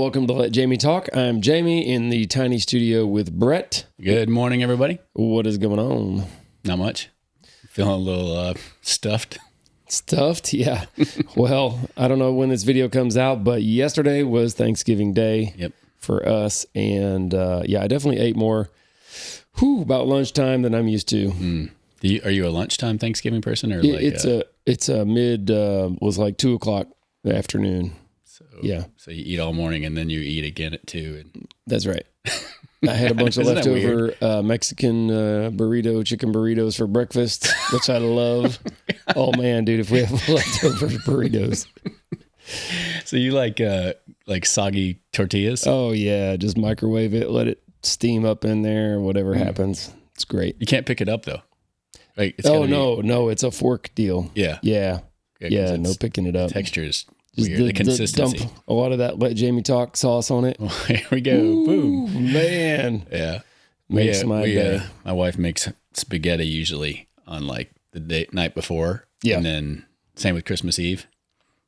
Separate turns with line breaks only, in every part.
welcome to Let Jamie Talk. I'm Jamie in the tiny studio with Brett.
Good morning, everybody.
What is going on?
Not much. Feeling a little stuffed.
Stuffed? Yeah. Well, I don't know when this video comes out, but yesterday was Thanksgiving Day for us. And I definitely ate more about lunchtime than I'm used to.
Are you a lunchtime Thanksgiving person? Or
it's a mid, was like 2 o'clock in the afternoon.
So you eat all morning and then you eat again at 2.
That's right. I had a bunch of leftover Mexican chicken burritos for breakfast, which I love. Oh man, dude, if we have leftover burritos.
So you like soggy tortillas?
Oh yeah, just microwave it, let it steam up in there, whatever happens. It's great.
You can't pick it up though.
No, it's a fork deal.
Yeah.
Yeah, no picking it up.
Texture is weird. The consistency.
Dump a lot of that Let Jamie Talk sauce on it.
Oh, here we go.
Ooh,
boom.
Man.
Yeah.
Makes my day.
My wife makes spaghetti usually on like the night before.
Yeah.
And then same with Christmas Eve.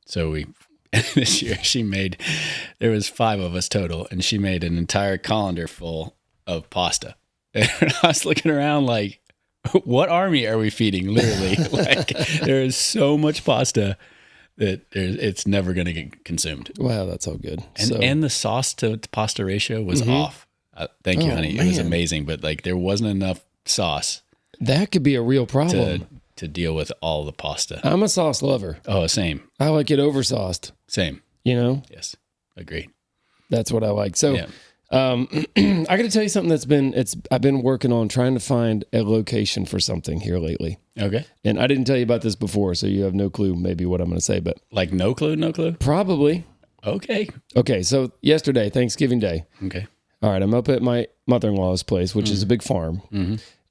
So this year there was 5 of us total, and she made an entire colander full of pasta. And I was looking around like, what army are we feeding? Literally. Like there is so much pasta that it's never going to get consumed.
Wow, that's all good.
And the sauce to pasta ratio was off. Thank you, honey. Man. It was amazing, but like there wasn't enough sauce.
That could be a real problem.
To deal with all the pasta.
I'm a sauce lover.
Oh, same.
I like it over-sauced.
Same.
You know?
Yes, agreed.
That's what I like. So I got to tell you something I've been working on trying to find a location for something here lately.
Okay.
And I didn't tell you about this before, so you have no clue maybe what I'm going to say, but
like no clue?
Probably.
Okay.
So yesterday, Thanksgiving Day.
Okay.
All right. I'm up at my mother-in-law's place, which is a big farm.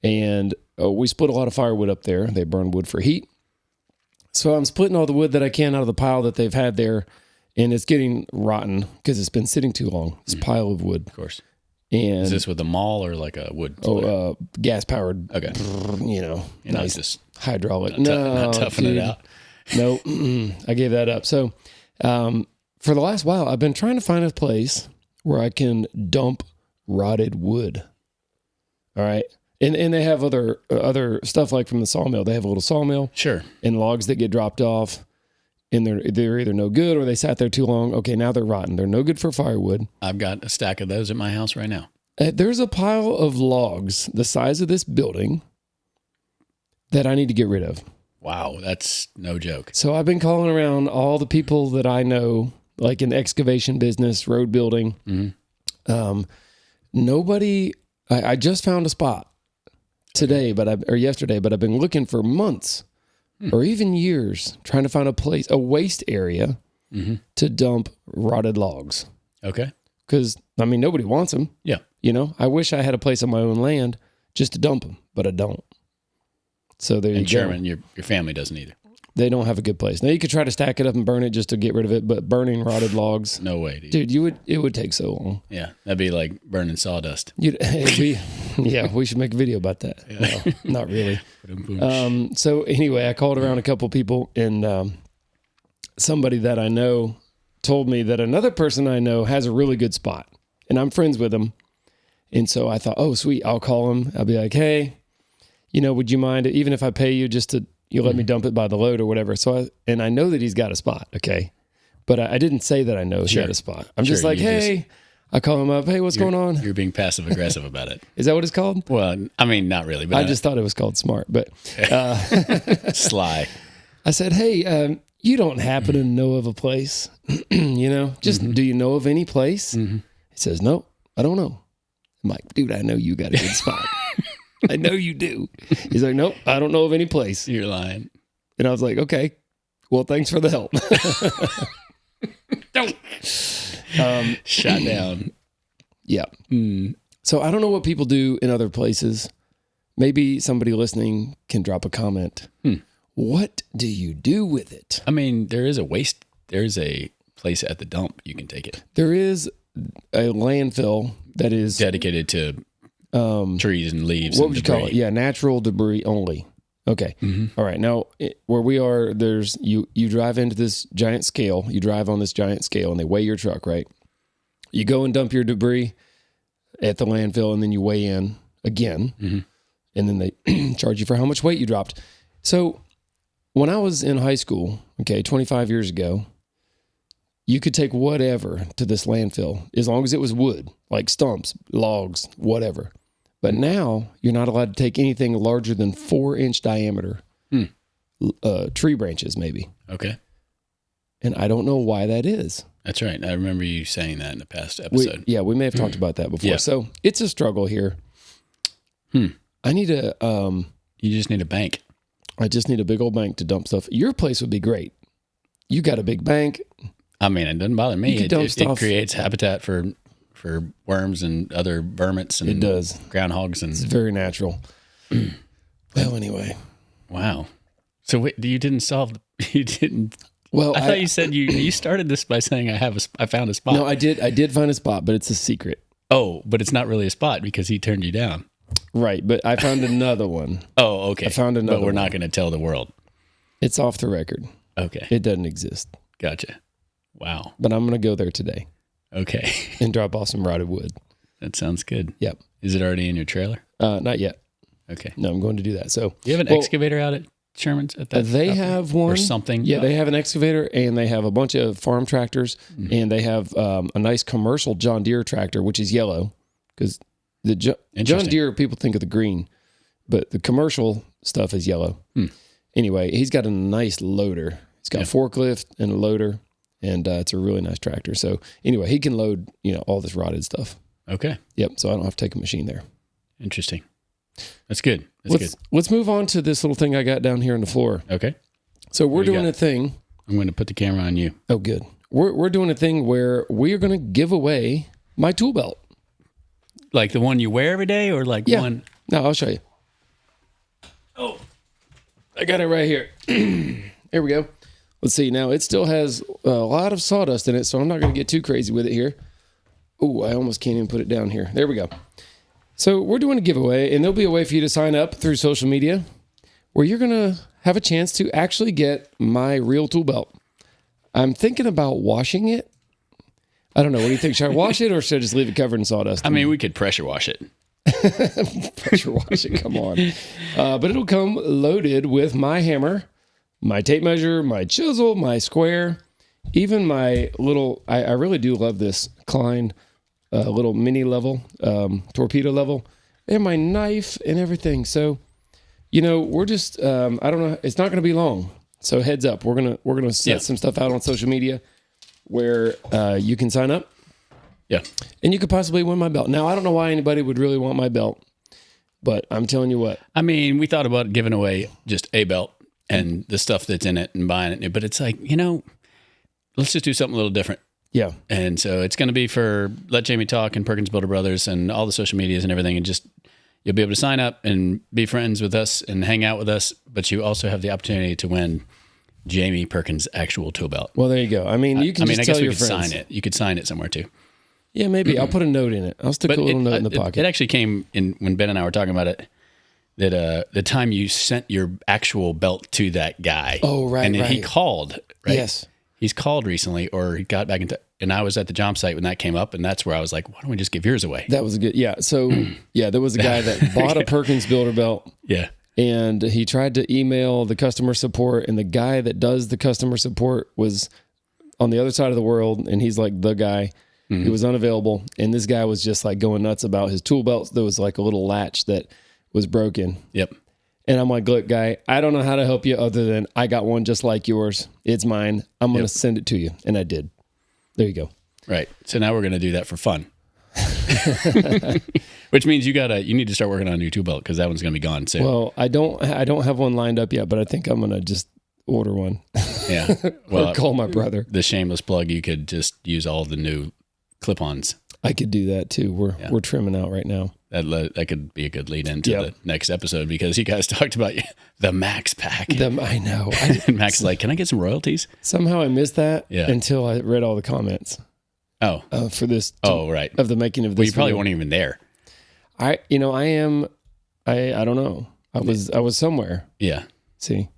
And we split a lot of firewood up there. They burn wood for heat. So I'm splitting all the wood that I can out of the pile that they've had there. And it's getting rotten because it's been sitting too long. This pile of wood.
Of course.
And
is this with a maul or like a wood splitter?
Gas powered.
Okay.
Nice
just
hydraulic.
Not toughing it out.
No, I gave that up. So for the last while, I've been trying to find a place where I can dump rotted wood. All right. And they have other stuff like from the sawmill. They have a little sawmill.
Sure.
And logs that get dropped off. And they're either no good or they sat there too long. Okay, now they're rotten. They're no good for firewood.
I've got a stack of those at my house right now.
There's a pile of logs the size of this building that I need to get rid of.
Wow, that's no joke.
So I've been calling around all the people that I know, like in the excavation business, road building. Nobody, I just found a spot today, yesterday, but I've been looking for months. Or even years trying to find a waste area to dump rotted logs. Okay. Because, nobody wants them.
Yeah.
I wish I had a place on my own land just to dump them, but I don't. So there you go.
Sherman, your family doesn't either.
They don't have a good place. Now, you could try to stack it up and burn it just to get rid of it, but burning rotted logs.
No way, dude.
It would take so long.
Yeah. That'd be like burning sawdust.
We should make a video about that. Yeah. No, not really. So anyway, I called around a couple people, and somebody that I know told me that another person I know has a really good spot, and I'm friends with him. And so I thought, oh, sweet, I'll call him. I'll be like, hey, would you mind, even if I pay you just to, let me dump it by the load or whatever. So I know that he's got a spot. Okay. But I didn't say that I know he had a spot. I'm just like, hey, I call him up. Hey, what's going on?
You're being passive aggressive about it.
Is that what it's called?
Well, not really, but
I just thought it was called smart, but
sly.
I said, hey, you don't happen to know of a place, do you know of any place? He says, no, I don't know. I'm like, dude, I know you got a good spot. I know you do. He's like, nope, I don't know of any place.
You're lying.
And I was like, okay, well, thanks for the help.
Shot down.
Yeah. So I don't know what people do in other places. Maybe somebody listening can drop a comment. What do you do with it?
There is a place at the dump you can take it.
There is a landfill that is
dedicated to trees and leaves.
What would you call it? Yeah, natural debris only. Okay. All right. Now, where we are, there's you drive into this giant scale. You drive on this giant scale, and they weigh your truck, right? You go and dump your debris at the landfill, and then you weigh in again, and then they charge you for how much weight you dropped. So when I was in high school, 25 years ago, you could take whatever to this landfill as long as it was wood, like stumps, logs, whatever. But now you're not allowed to take anything larger than 4-inch diameter, tree branches maybe.
Okay.
And I don't know why that is.
That's right. I remember you saying that in the past episode.
We may have talked about that before. Yeah. So it's a struggle here. I need a...
you just need a bank.
I just need a big old bank to dump stuff. Your place would be great. You got a big bank.
I mean, it doesn't bother me. It creates habitat for worms and other vermins and
it does.
Groundhogs. And
it's very natural. Well, anyway.
Wow. So wait, you didn't solve... You didn't...
Well,
I thought you said you started this by saying I found a spot.
No, I did find a spot, but it's a secret.
Oh, but it's not really a spot because he turned you down.
Right, but I found another one.
Oh, okay.
I found another.
But we're not going to tell the world.
It's off the record.
Okay.
It doesn't exist.
Gotcha. Wow.
But I'm going to go there today.
Okay.
And drop off some rotted wood.
That sounds good.
Yep.
Is it already in your trailer?
Not yet.
Okay.
No, I'm going to do that. So
you have an excavator out at Sherman's at that?
They have one
or something.
Yeah, they have an excavator and they have a bunch of farm tractors and they have a nice commercial John Deere tractor, which is yellow because the John Deere people think of the green, but the commercial stuff is yellow. Anyway, he's got a nice loader. He's got a forklift and a loader, and it's a really nice tractor. So anyway, he can load all this rotted stuff.
Okay.
Yep. So I don't have to take a machine there.
Interesting. That's good.
Let's move on to this little thing I got down here on the floor.
Okay.
So we're doing a thing.
I'm going to put the camera on you.
Oh, good. We're doing a thing where we are going to give away my tool belt.
Like the one you wear every day, or like one?
No, I'll show you. Oh, I got it right here. Here we go. Let's see. Now it still has a lot of sawdust in it, so I'm not going to get too crazy with it here. Oh, I almost can't even put it down here. There we go. So we're doing a giveaway, and there'll be a way for you to sign up through social media where you're going to have a chance to actually get my real tool belt. I'm thinking about washing it. I don't know. What do you think? Should I wash it or should I just leave it covered in sawdust?
I mean, we could pressure wash it.
Pressure wash it. Come on. But it'll come loaded with my hammer, my tape measure, my chisel, my square, even my little, I really do love this Klein little mini level, torpedo level, and my knife and everything. So, we're just, I don't know. It's not going to be long. So heads up, we're going to set some stuff out on social media where you can sign up.
Yeah.
And you could possibly win my belt. Now, I don't know why anybody would really want my belt, but I'm telling you what.
I mean, we thought about giving away just a belt and the stuff that's in it and buying it. But it's like, let's just do something a little different.
Yeah.
And so it's going to be for Let Jaime Talk and Perkins Builder Brothers and all the social medias and everything. And just, you'll be able to sign up and be friends with us and hang out with us. But you also have the opportunity to win Jaime Perkins' actual tool belt.
Well, there you go. I mean, you can just tell your friends.
Sign it. You could sign it somewhere too.
Yeah, maybe. I'll put a note in it. I'll stick a little note in the pocket.
It actually came in when Ben and I were talking about it, that the time you sent your actual belt to that guy.
Oh, right,
and
right.
he called, right?
Yes.
He's called recently, or he got back into, and I was at the Jobsite when that came up, and that's where I was like, why don't we just give yours away?
That was a good, yeah. So, there was a guy that bought a Perkins Builder belt.
Yeah.
And he tried to email the customer support, and the guy that does the customer support was on the other side of the world, and he's like the guy. He was unavailable, and this guy was just like going nuts about his tool belts. There was like a little latch that was broken.
Yep.
And I'm like, look, guy, I don't know how to help you other than I got one just like yours. It's mine. I'm going to send it to you. And I did. There you go.
Right. So now we're going to do that for fun. Which means you need to start working on a new tool belt because that one's going to be gone soon.
Well, I don't have one lined up yet, but I think I'm going to just order one.
Yeah. Well,
or call my brother.
The shameless plug, you could just use all the new clip-ons.
I could do that too. We're trimming out right now.
That could be a good lead into the next episode because you guys talked about the Max pack.
I know.
And Max is like, can I get some royalties?
Somehow I missed that until I read all the comments.
Oh.
For this.
Right.
Of the making of this.
Well, you probably weren't even there.
I don't know. I was somewhere.
Yeah.
See?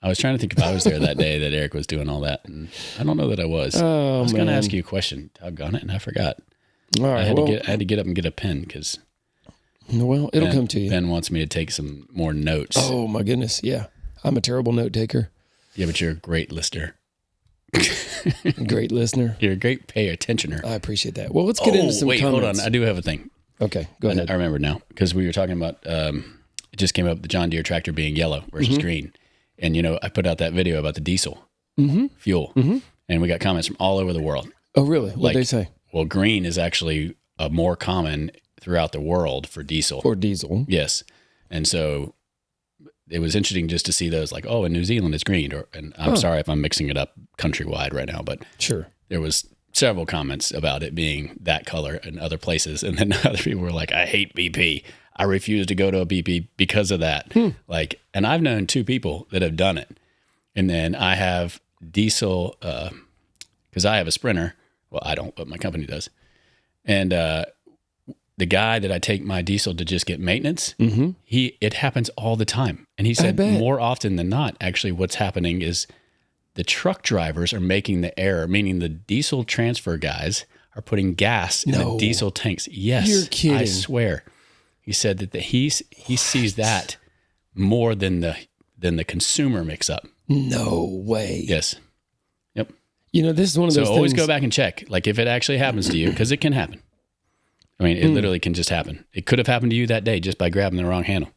I was trying to think if I was there that day that Eric was doing all that. And I don't know that I was.
Oh,
I was going to ask you a question. Doggone it, and I forgot.
All right.
I had to get up and get a pen because
it'll come to you.
Ben wants me to take some more notes.
Oh my goodness, yeah. I'm a terrible note taker.
Yeah, but you're a great listener.
Great listener.
You're a great pay attentioner.
I appreciate that. Well, let's get into some comments.
Hold on. I do have a thing.
Okay, go ahead.
I remember now because we were talking about it just came up the John Deere tractor being yellow versus green. And, I put out that video about the diesel fuel. And we got comments from all over the world.
Oh, really? What did they say?
Well, green is actually more common throughout the world for diesel.
For diesel.
Yes. And so it was interesting just to see those like, oh, in New Zealand it's green. And I'm sorry if I'm mixing it up countrywide right now, but
sure.
There was several comments about it being that color in other places. And then other people were like, I hate BP. I refuse to go to a BP because of that. And I've known 2 people that have done it. And then I have diesel, because I have a Sprinter. Well, I don't, but my company does. And the guy that I take my diesel to just get maintenance, it happens all the time. And he said more often than not, actually what's happening is the truck drivers are making the error, meaning the diesel transfer guys are putting gas in the diesel tanks. Yes,
you're kidding.
I swear. He said that he sees that more than the consumer mix up.
No way.
Yes. Yep.
This is one of those things.
So always go back and check, like if it actually happens to you, because it can happen. I mean, it literally can just happen. It could have happened to you that day just by grabbing the wrong handle.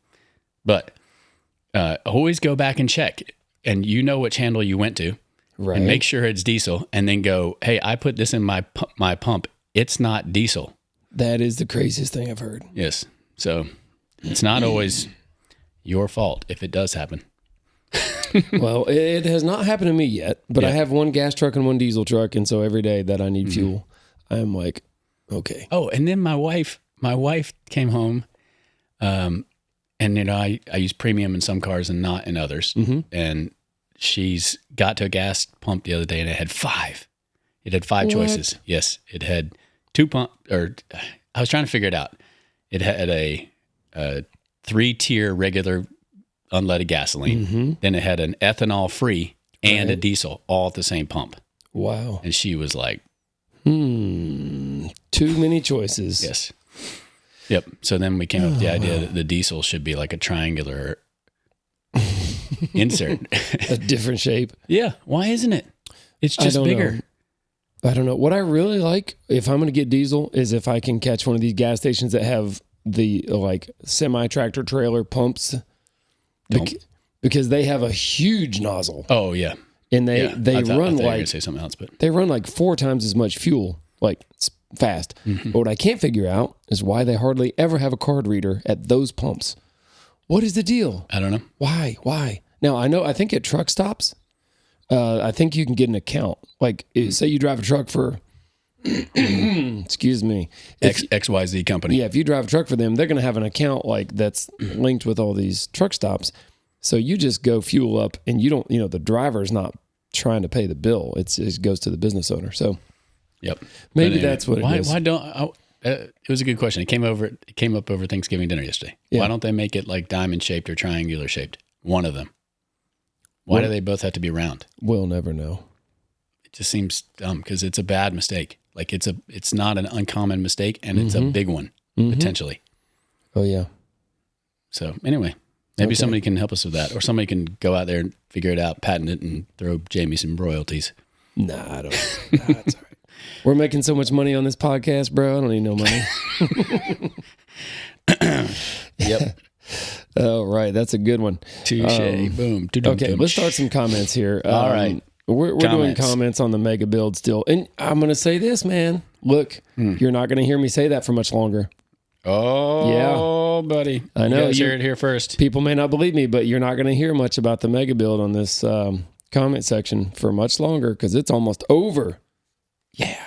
But always go back and check, and which handle you went to,
right?
And make sure it's diesel, and then go, hey, I put this in my pump. It's not diesel.
That is the craziest thing I've heard.
Yes. So it's not always your fault if it does happen.
Well, it has not happened to me yet, but I have one gas truck and one diesel truck, and so every day that I need fuel, I'm like, okay.
Oh, and then my wife came home, and I use premium in some cars and not in others, and she's got to a gas pump the other day, and it had 5. It had 5 choices. Yes, it had 2 or I was trying to figure it out. It had a 3-tier regular unleaded gasoline. Then it had an ethanol free and a diesel all at the same pump.
Wow.
And she was like,
too many choices.
Yes. Yep. So then we came up with the idea that the diesel should be like a triangular insert.
A different shape.
Yeah. Why isn't it? It's just bigger.
I don't know. What I really like, if I'm going to get diesel, is if I can catch one of these gas stations that have the semi-tractor trailer pumps. Because they have a huge nozzle.
Oh, yeah.
And they run
I say something else, but
they run like 4 times as much fuel, like fast. But what I can't figure out is why they hardly ever have a card reader at those pumps. What is the deal?
I don't know.
Why? Now, I think at truck stops, I think you can get an account. Like, say you drive a truck for, excuse me,
XYZ company.
Yeah, if you drive a truck for them, they're going to have an account that's linked with all these truck stops. So you just go fuel up, and you don't, the driver's not trying to pay the bill. It goes to the business owner. So,
yep,
maybe that's what it is.
Why don't? It was a good question. It came up over Thanksgiving dinner yesterday. Yeah. Why don't they make it like diamond shaped or triangular shaped? One of them. Why do they both have to be round?
We'll never know.
It just seems dumb because it's a bad mistake. Like it's not an uncommon mistake, and it's a big one potentially.
Oh yeah.
So anyway, maybe somebody can help us with that, or somebody can go out there and figure it out, patent it, and throw Jamie some royalties.
Nah, I don't. Nah, it's all right. We're making so much money on this podcast, bro. I don't need no money.
Yep.
Oh, right. That's a good one.
Touche. Boom.
Okay, let's start some comments here.
All right.
We're doing comments on the mega build still. And I'm going to say this, man. Look, you're not going to hear me say that for much longer.
Oh, yeah, buddy.
I know.
You heard it here first.
People may not believe me, but you're not going to hear much about the mega build on this comment section for much longer because it's almost over. Yeah.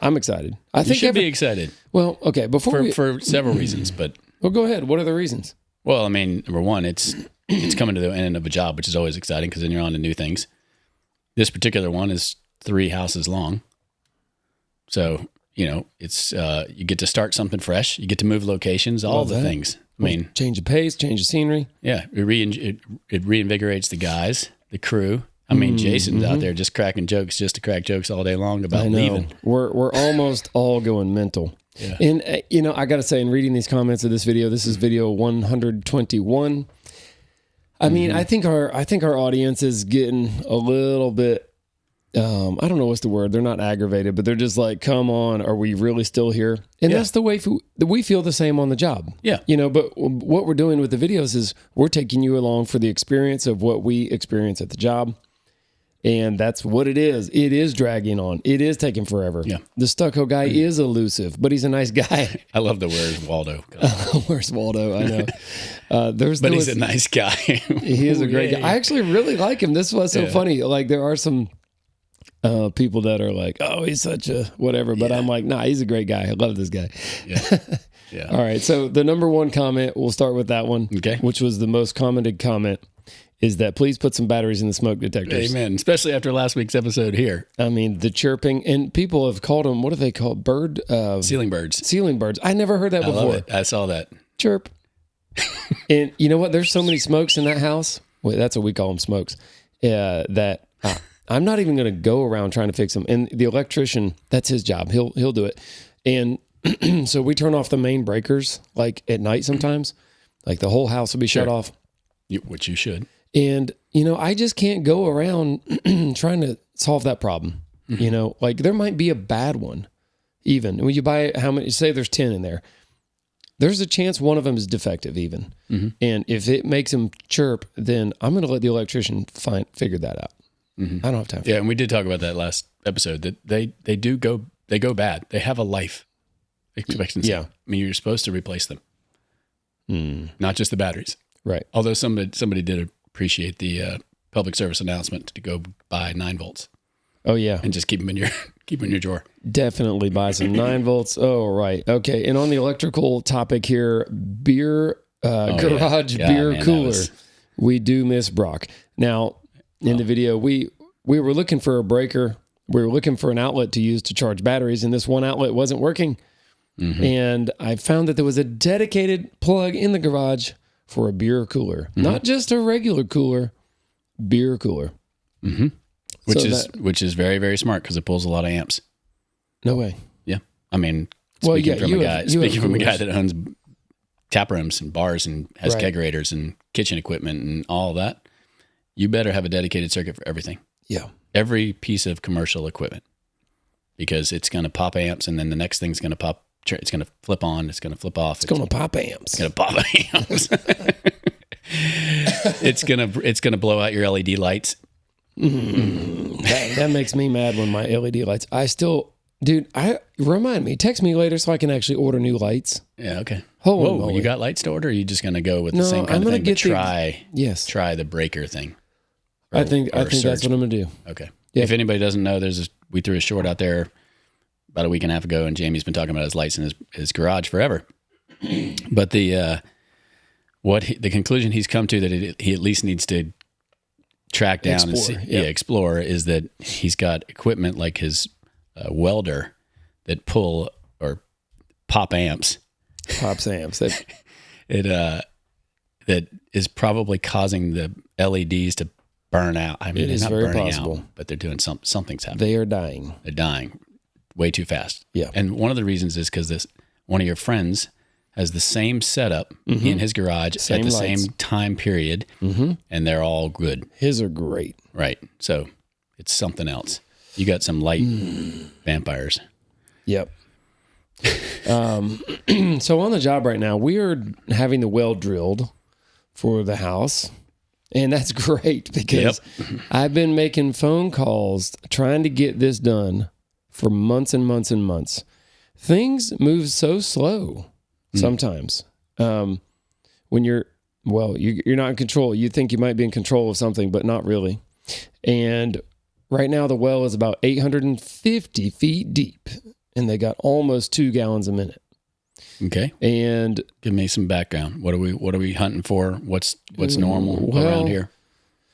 I'm excited. I think
you should be excited.
Well, okay.
For several reasons, but...
Well, go ahead. What are the reasons?
Well, I mean, number one, it's coming to the end of a job, which is always exciting because then you're on to new things. This particular one is 3 houses long. So, it's you get to start something fresh. You get to move locations, all the things. I mean,
change of pace, change of scenery.
Yeah, it reinvigorates the guys, the crew, I mean, Jason's out there just cracking jokes just to crack jokes all day long about leaving.
We're almost all going mental.
Yeah.
And, I got to say, in reading these comments of this video, this is video 121. I mean, I think our audience is getting a little bit, I don't know what's the word. They're not aggravated, but they're just like, come on, are we really still here? And that's the way we feel the same on the job.
Yeah.
But what we're doing with the videos is we're taking you along for the experience of what we experience at the job. And that's what it is. It is dragging on. It is taking forever.
Yeah.
The stucco guy is elusive, but he's a nice guy.
I love the where's Waldo.
Where's Waldo? I know.
But he's a nice guy.
He is a great guy. I actually really like him. This was so funny. Like there are some people that are like, oh, he's such a whatever. But I'm like, nah, he's a great guy. I love this guy.
Yeah.
All right. So the number one comment, we'll start with that one, which was the most commented comment, is that please put some batteries in the smoke detectors.
Amen. Especially after last week's episode here.
I mean, the chirping, and people have called them, what do they call it?
Ceiling birds.
Ceiling birds. I never heard that before.
Love it. I saw that.
Chirp. And you know what? There's so many smokes in that house. Wait, that's what we call them, smokes. That I'm not even going to go around trying to fix them. And the electrician, that's his job. He'll do it. And so we turn off the main breakers like at night sometimes. Like the whole house will be shut off.
Which you should.
And, I just can't go around trying to solve that problem. Like there might be a bad one even. When you buy how many, say there's 10 in there, there's a chance one of them is defective even. And if it makes them chirp, then I'm going to let the electrician figure that out. I don't have time for
and we did talk about that last episode, that they go bad. They have a life expectancy.
Yeah.
I mean, you're supposed to replace them. Not just the batteries.
Right.
Although somebody did appreciate the public service announcement to go buy 9 volts.
Oh yeah.
And just keep them in your drawer.
Definitely buy some 9 volts. Oh, right. Okay. And on the electrical topic here, garage beer cooler. We do miss Brock. Now, in the video, we were looking for a breaker. We were looking for an outlet to use to charge batteries, and this one outlet wasn't working. And I found that there was a dedicated plug in the garage for a beer cooler. Not just a regular cooler, beer cooler.
Which is very, very smart because it pulls a lot of amps.
No way.
Yeah. I mean, speaking from a guy that owns tap rooms and bars and has kegerators and kitchen equipment and all of that, you better have a dedicated circuit for everything.
Yeah.
Every piece of commercial equipment, because it's going to pop amps, and then the next thing's going to pop. It's going to flip on. It's going to flip off.
It's going to pop amps.
It's going to pop amps. It's going to blow out your LED lights.
That makes me mad when my LED lights. Remind me. Text me later so I can actually order new lights.
Yeah. Okay.
Whoa,
you got lights to order? Or are you just going to go with the same kind of thing? But try the breaker thing.
I think that's what I'm going to do.
Okay. Yeah. If anybody doesn't know, we threw a short out there about a week and a half ago, and Jamie's been talking about his lights in his garage forever. But the conclusion he's come to, that he at least needs to track down explore, is that he's got equipment like his welder that pull or pop amps.
Pops amps.
That is probably causing the LEDs to burn out. I mean,
it is
not
very
burning
possible,
out, but they're doing something's happening.
They are dying.
They're dying way too fast.
Yeah.
And one of the reasons is because one of your friends has the same setup in his garage at the same time period, and they're all good.
His are great.
Right. So it's something else. You got some light vampires.
Yep. So on the job right now, we are having the well drilled for the house. And that's great because I've been making phone calls trying to get this done for months and months and months. Things move so slow sometimes. When you're not in control. You think you might be in control of something, but not really. And right now the well is about 850 feet deep, and they got almost 2 gallons a minute.
Okay.
And
give me some background. What are we hunting for? What's normal around here?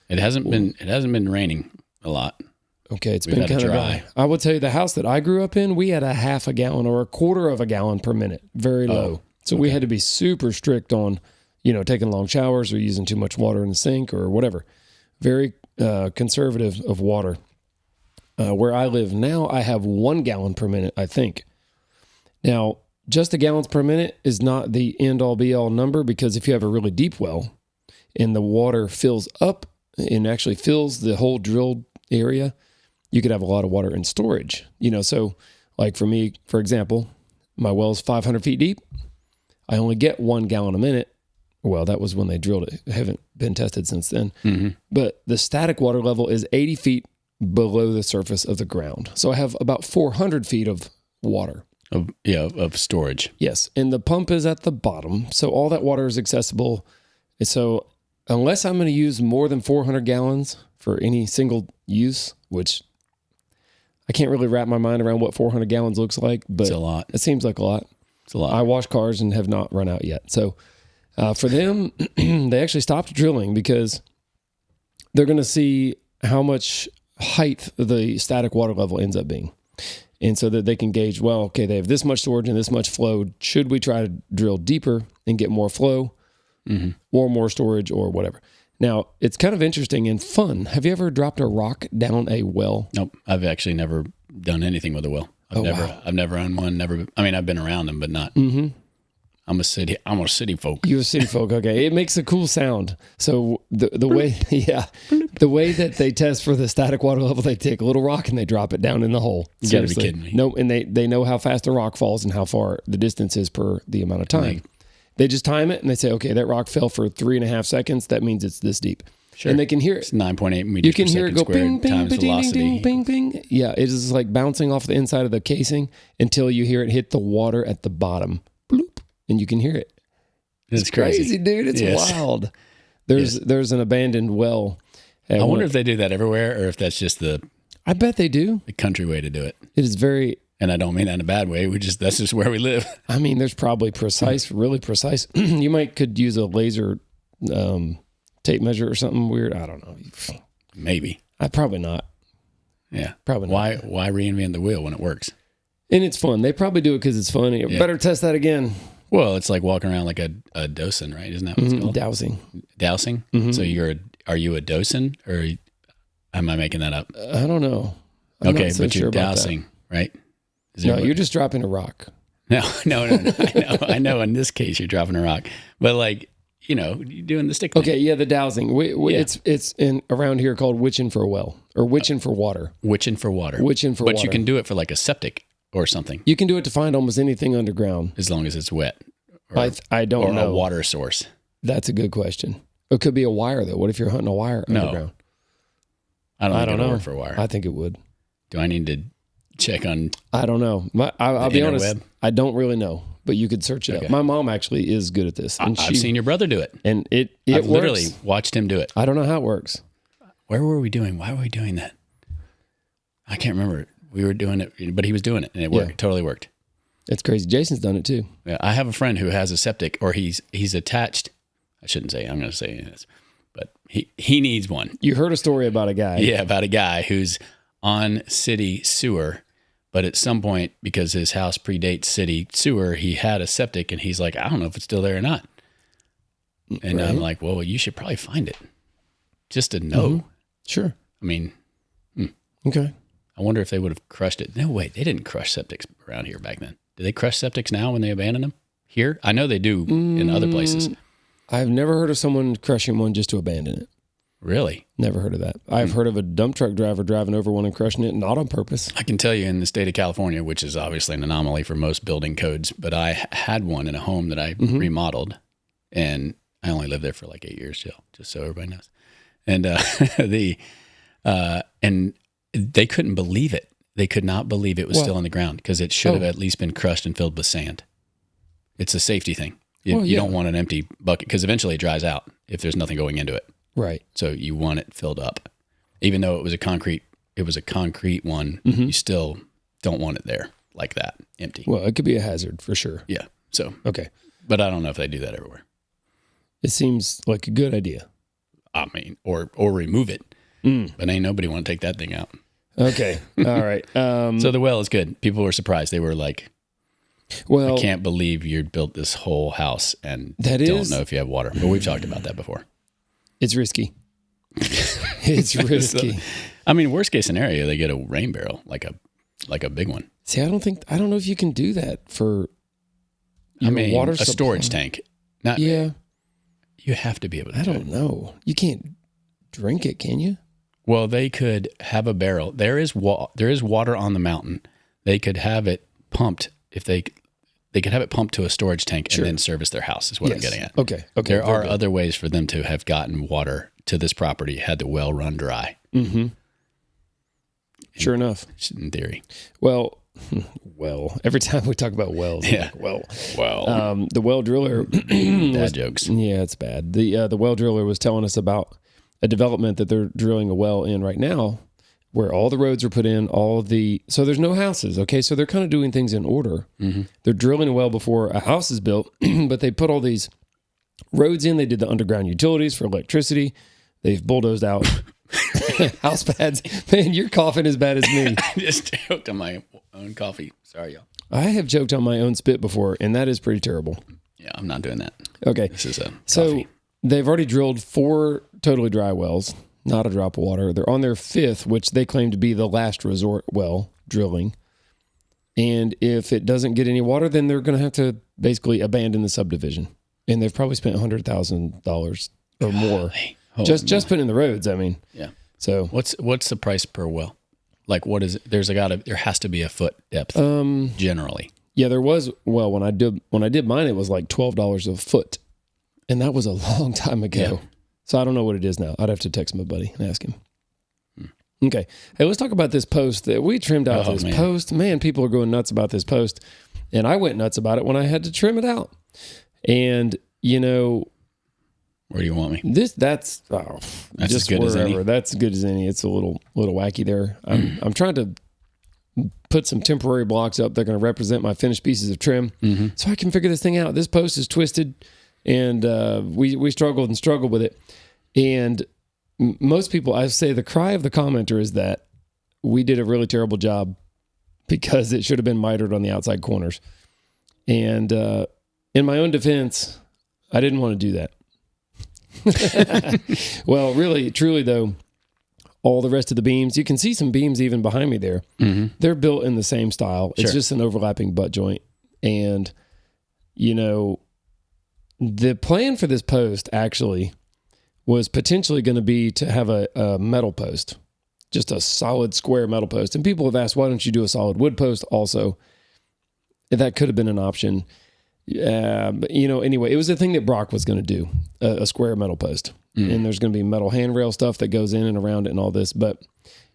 It hasn't been raining a lot.
Okay, it's been kind of dry. I will tell you, the house that I grew up in, we had a half a gallon or a quarter of a gallon per minute, very low. So we had to be super strict on, taking long showers or using too much water in the sink or whatever. Very conservative of water. Where I live now, I have 1 gallon per minute, I think. Now, just a gallons per minute is not the end-all be-all number, because if you have a really deep well and the water fills up and actually fills the whole drilled area, you could have a lot of water in storage. So like for me, for example, my well's 500 feet deep. I only get 1 gallon a minute. Well, that was when they drilled it. I haven't been tested since then. Mm-hmm. But the static water level is 80 feet below the surface of the ground. So I have about 400 feet of water.
Of storage.
Yes. And the pump is at the bottom. So all that water is accessible. And so unless I'm going to use more than 400 gallons for any single use, which I can't really wrap my mind around what 400 gallons looks like, but
it's a lot.
It seems like a lot.
It's a lot.
I wash cars and have not run out yet. So for them, they actually stopped drilling because they're going to see how much height the static water level ends up being. And so that they can gauge, well, okay, they have this much storage and this much flow. Should we try to drill deeper and get more flow or more storage or whatever? Now, it's kind of interesting and fun. Have you ever dropped a rock down a well?
Nope. I've actually never done anything with a well. I've never owned one. I've been around them, but not. Mm-hmm. I'm a city folk.
You're a city folk. Okay. It makes a cool sound. So the way that they test for the static water level, they take a little rock and they drop it down in the hole.
You gotta be kidding me.
No, and they know how fast the rock falls and how far the distance is per the amount of time. They just time it and they say, okay, that rock fell for 3.5 seconds. That means it's this deep.
Sure.
And they can hear it.
It's 9.8 meters
You can
per
hear it go
second
ping, ping,
times
ping, ding,
velocity.
ding, ping, ping. Yeah, it is like bouncing off the inside of the casing until you hear it hit the water at the bottom. Bloop. And you can hear it.
It's crazy,
dude. It's wild. There's an abandoned well.
I wonder if they do that everywhere or if that's just
I bet they do.
The country way to do it.
It is very...
And I don't mean that in a bad way. That's just where we live.
I mean, there's probably really precise. You could use a laser tape measure or something weird. I don't know.
Maybe.
Probably not.
Yeah.
Probably not.
Why reinvent the wheel when it works?
And it's fun. They probably do it because it's fun. Yeah. Better test that again.
Well, it's like walking around like a docent, right? Isn't that what it's called?
Dowsing.
Dowsing? Mm-hmm. So are you a docent or am I making that up?
I don't know.
Okay, but you're dowsing, right?
No, you're just dropping a rock.
No. I know. In this case, you're dropping a rock, but you're doing the stick thing.
Okay, yeah, the dowsing. It's around here called witching for a well or witching for water.
Witching for water. But you can do it for like a septic or something.
You can do it to find almost anything underground
as long as it's wet. Or,
I don't know.
Or a water source.
That's a good question. It could be a wire though. What if you're hunting a wire underground?
I don't know. Work for a wire.
I think it would.
Do I need to check on?
I don't know. I'll be honest. I don't really know, but you could search it up. My mom actually is good at this. And
I've seen your brother do it,
and I've
works. Literally watched him do it.
I don't know how it works.
Where were we doing? Why were we doing that? I can't remember. We were doing it, but he was doing it, and it worked. It totally worked.
It's crazy. Jason's done it too.
Yeah, I have a friend who has a septic, or he's attached. I shouldn't say. I'm going to say this, but he needs one.
You heard a story about a guy.
Yeah, about a guy who's on city sewer, but at some point, because his house predates city sewer, he had a septic, and he's like, I don't know if it's still there or not. And I'm like, well, you should probably find it, just to know.
Mm-hmm. Sure.
I mean,
okay.
I wonder if they would have crushed it. No, wait, they didn't crush septics around here back then. Do they crush septics now when they abandon them? Here? I know they do in other places.
I've never heard of someone crushing one just to abandon it.
Really?
Never heard of that. I've heard of a dump truck driver driving over one and crushing it, not on purpose.
I can tell you in the state of California, which is obviously an anomaly for most building codes, but I had one in a home that I remodeled, and I only lived there for like 8 years, just so everybody knows. And and they couldn't believe it. They could not believe it was still on the ground because it should have at least been crushed and filled with sand. It's a safety thing. You don't want an empty bucket because eventually it dries out if there's nothing going into it.
Right.
So you want it filled up. Even though it was a concrete one, you still don't want it there like that, empty.
Well, it could be a hazard for sure.
Yeah. So,
okay.
But I don't know if they do that everywhere.
It seems like a good idea.
I mean, or remove it. But ain't nobody want to take that thing out.
Okay. All right.
So the well is good. People were surprised. They were like, I can't believe you built this whole house and don't know if you have water. But we've talked about that before.
It's risky. It's risky.
I mean, worst case scenario, they get a rain barrel, like a big one.
See, I don't know if you can do that for
water supply. Storage tank. You have to be able to.
I don't know. You can't drink it, can you?
Well, they could have a barrel. There is water on the mountain. They could have it pumped if they could have it pumped to a storage tank and then service their house is what I'm getting at.
Okay.
There are other ways for them to have gotten water to this property had the well run dry.
Mm-hmm. Sure enough.
In theory.
Well, every time we talk about wells, the well driller.
Bad jokes.
Yeah, it's bad. The well driller was telling us about a development that they're drilling a well in right now where all the roads are put in, so there's no houses, okay? So they're kind of doing things in order. Mm-hmm. They're drilling a well before a house is built, but they put all these roads in. They did the underground utilities for electricity. They've bulldozed out house pads. Man, you're coughing as bad as me.
I just choked on my own coffee. Sorry, y'all.
I have choked on my own spit before, and that is pretty terrible.
Yeah, I'm not doing that.
Okay.
This is a coffee.
So they've already drilled 4 totally dry wells, not a drop of water. They're on their 5th, which they claim to be the last resort well drilling. And if it doesn't get any water, then they're going to have to basically abandon the subdivision. And they've probably spent $100,000 or more just putting in the roads. I mean,
yeah.
So
what's the price per well? Like, what is it? There has to be a foot depth generally.
Yeah, there was. Well, when I did mine, it was like $12 a foot, and that was a long time ago. Yeah. So I don't know what it is now. I'd have to text my buddy and ask him. Okay. Hey, let's talk about this post that we trimmed out. Post. Man, people are going nuts about this post, and I went nuts about it when I had to trim it out. And
where do you want me?
That's
just
as
good as any.
That's good as any. It's a little wacky there. I'm trying to put some temporary blocks up. They're going to represent my finished pieces of trim, so I can figure this thing out. This post is twisted, and we struggled with it. And most people, I say, the cry of the commenter is that we did a really terrible job because it should have been mitered on the outside corners. And in my own defense, I didn't want to do that. Well, really, truly though, all the rest of the beams, you can see some beams even behind me there. Mm-hmm. They're built in the same style. Sure. It's just an overlapping butt joint. And, the plan for this post actually was potentially going to be to have a metal post, just a solid square metal post. And people have asked, why don't you do a solid wood post also? That could have been an option. But anyway, it was the thing that Brock was going to do, a square metal post. And there's going to be metal handrail stuff that goes in and around it and all this. But,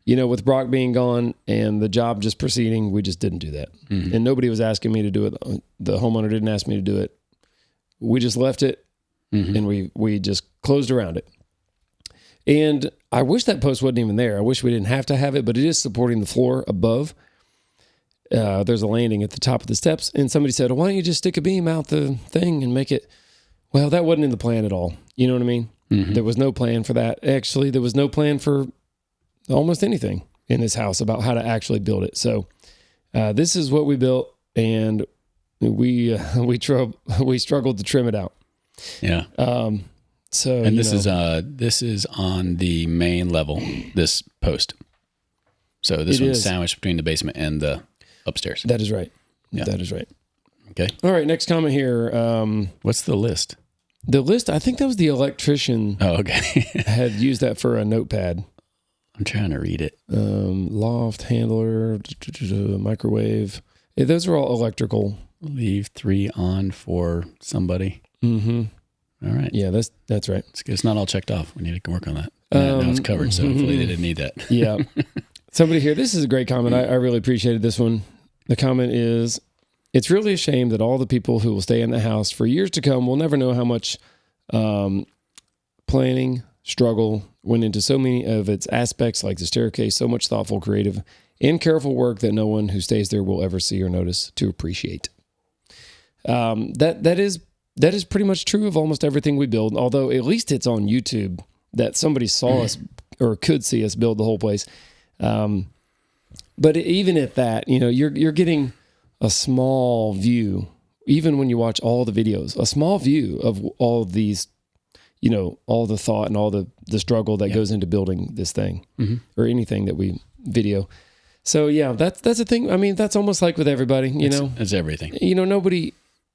with Brock being gone and the job just proceeding, we just didn't do that. And nobody was asking me to do it. The homeowner didn't ask me to do it. We just left it and we just closed around it. And I wish that post wasn't even there. I wish we didn't have to have it, but it is supporting the floor above. There's a landing at the top of the steps, and somebody said, why don't you just stick a beam out the thing and make it? Well, that wasn't in the plan at all. You know what I mean? Mm-hmm. There was no plan for that. Actually, there was no plan for almost anything in this house about how to actually build it. So this is what we built, and we struggled to trim it out.
Yeah.
So
this is on the main level, this post. So this one's sandwiched between the basement and the upstairs.
That is right. Yeah. That is right.
Okay.
All right. Next comment here.
What's the list?
The list, I think that was the electrician.
Oh, okay.
had used that for a notepad.
I'm trying to read it.
Loft, handler, microwave. Yeah, those are all electrical.
Leave 3 on for somebody.
Mm-hmm.
All right.
Yeah, that's right.
It's good. It's not all checked off. We need to work on that. Now it's covered, so hopefully they didn't need that.
Yeah. Somebody here, this is a great comment. I really appreciated this one. The comment is, it's really a shame that all the people who will stay in the house for years to come will never know how much planning, struggle went into so many of its aspects, like the staircase, so much thoughtful, creative, and careful work that no one who stays there will ever see or notice to appreciate. That is pretty much true of almost everything we build, although at least it's on YouTube that somebody saw us or could see us build the whole place. But even at that, you're getting a small view, even when you watch all the videos, a small view of all of these, all the thought and all the struggle that goes into building this thing or anything that we video. So yeah, that's the thing. I mean, that's almost like with everybody,
it's everything.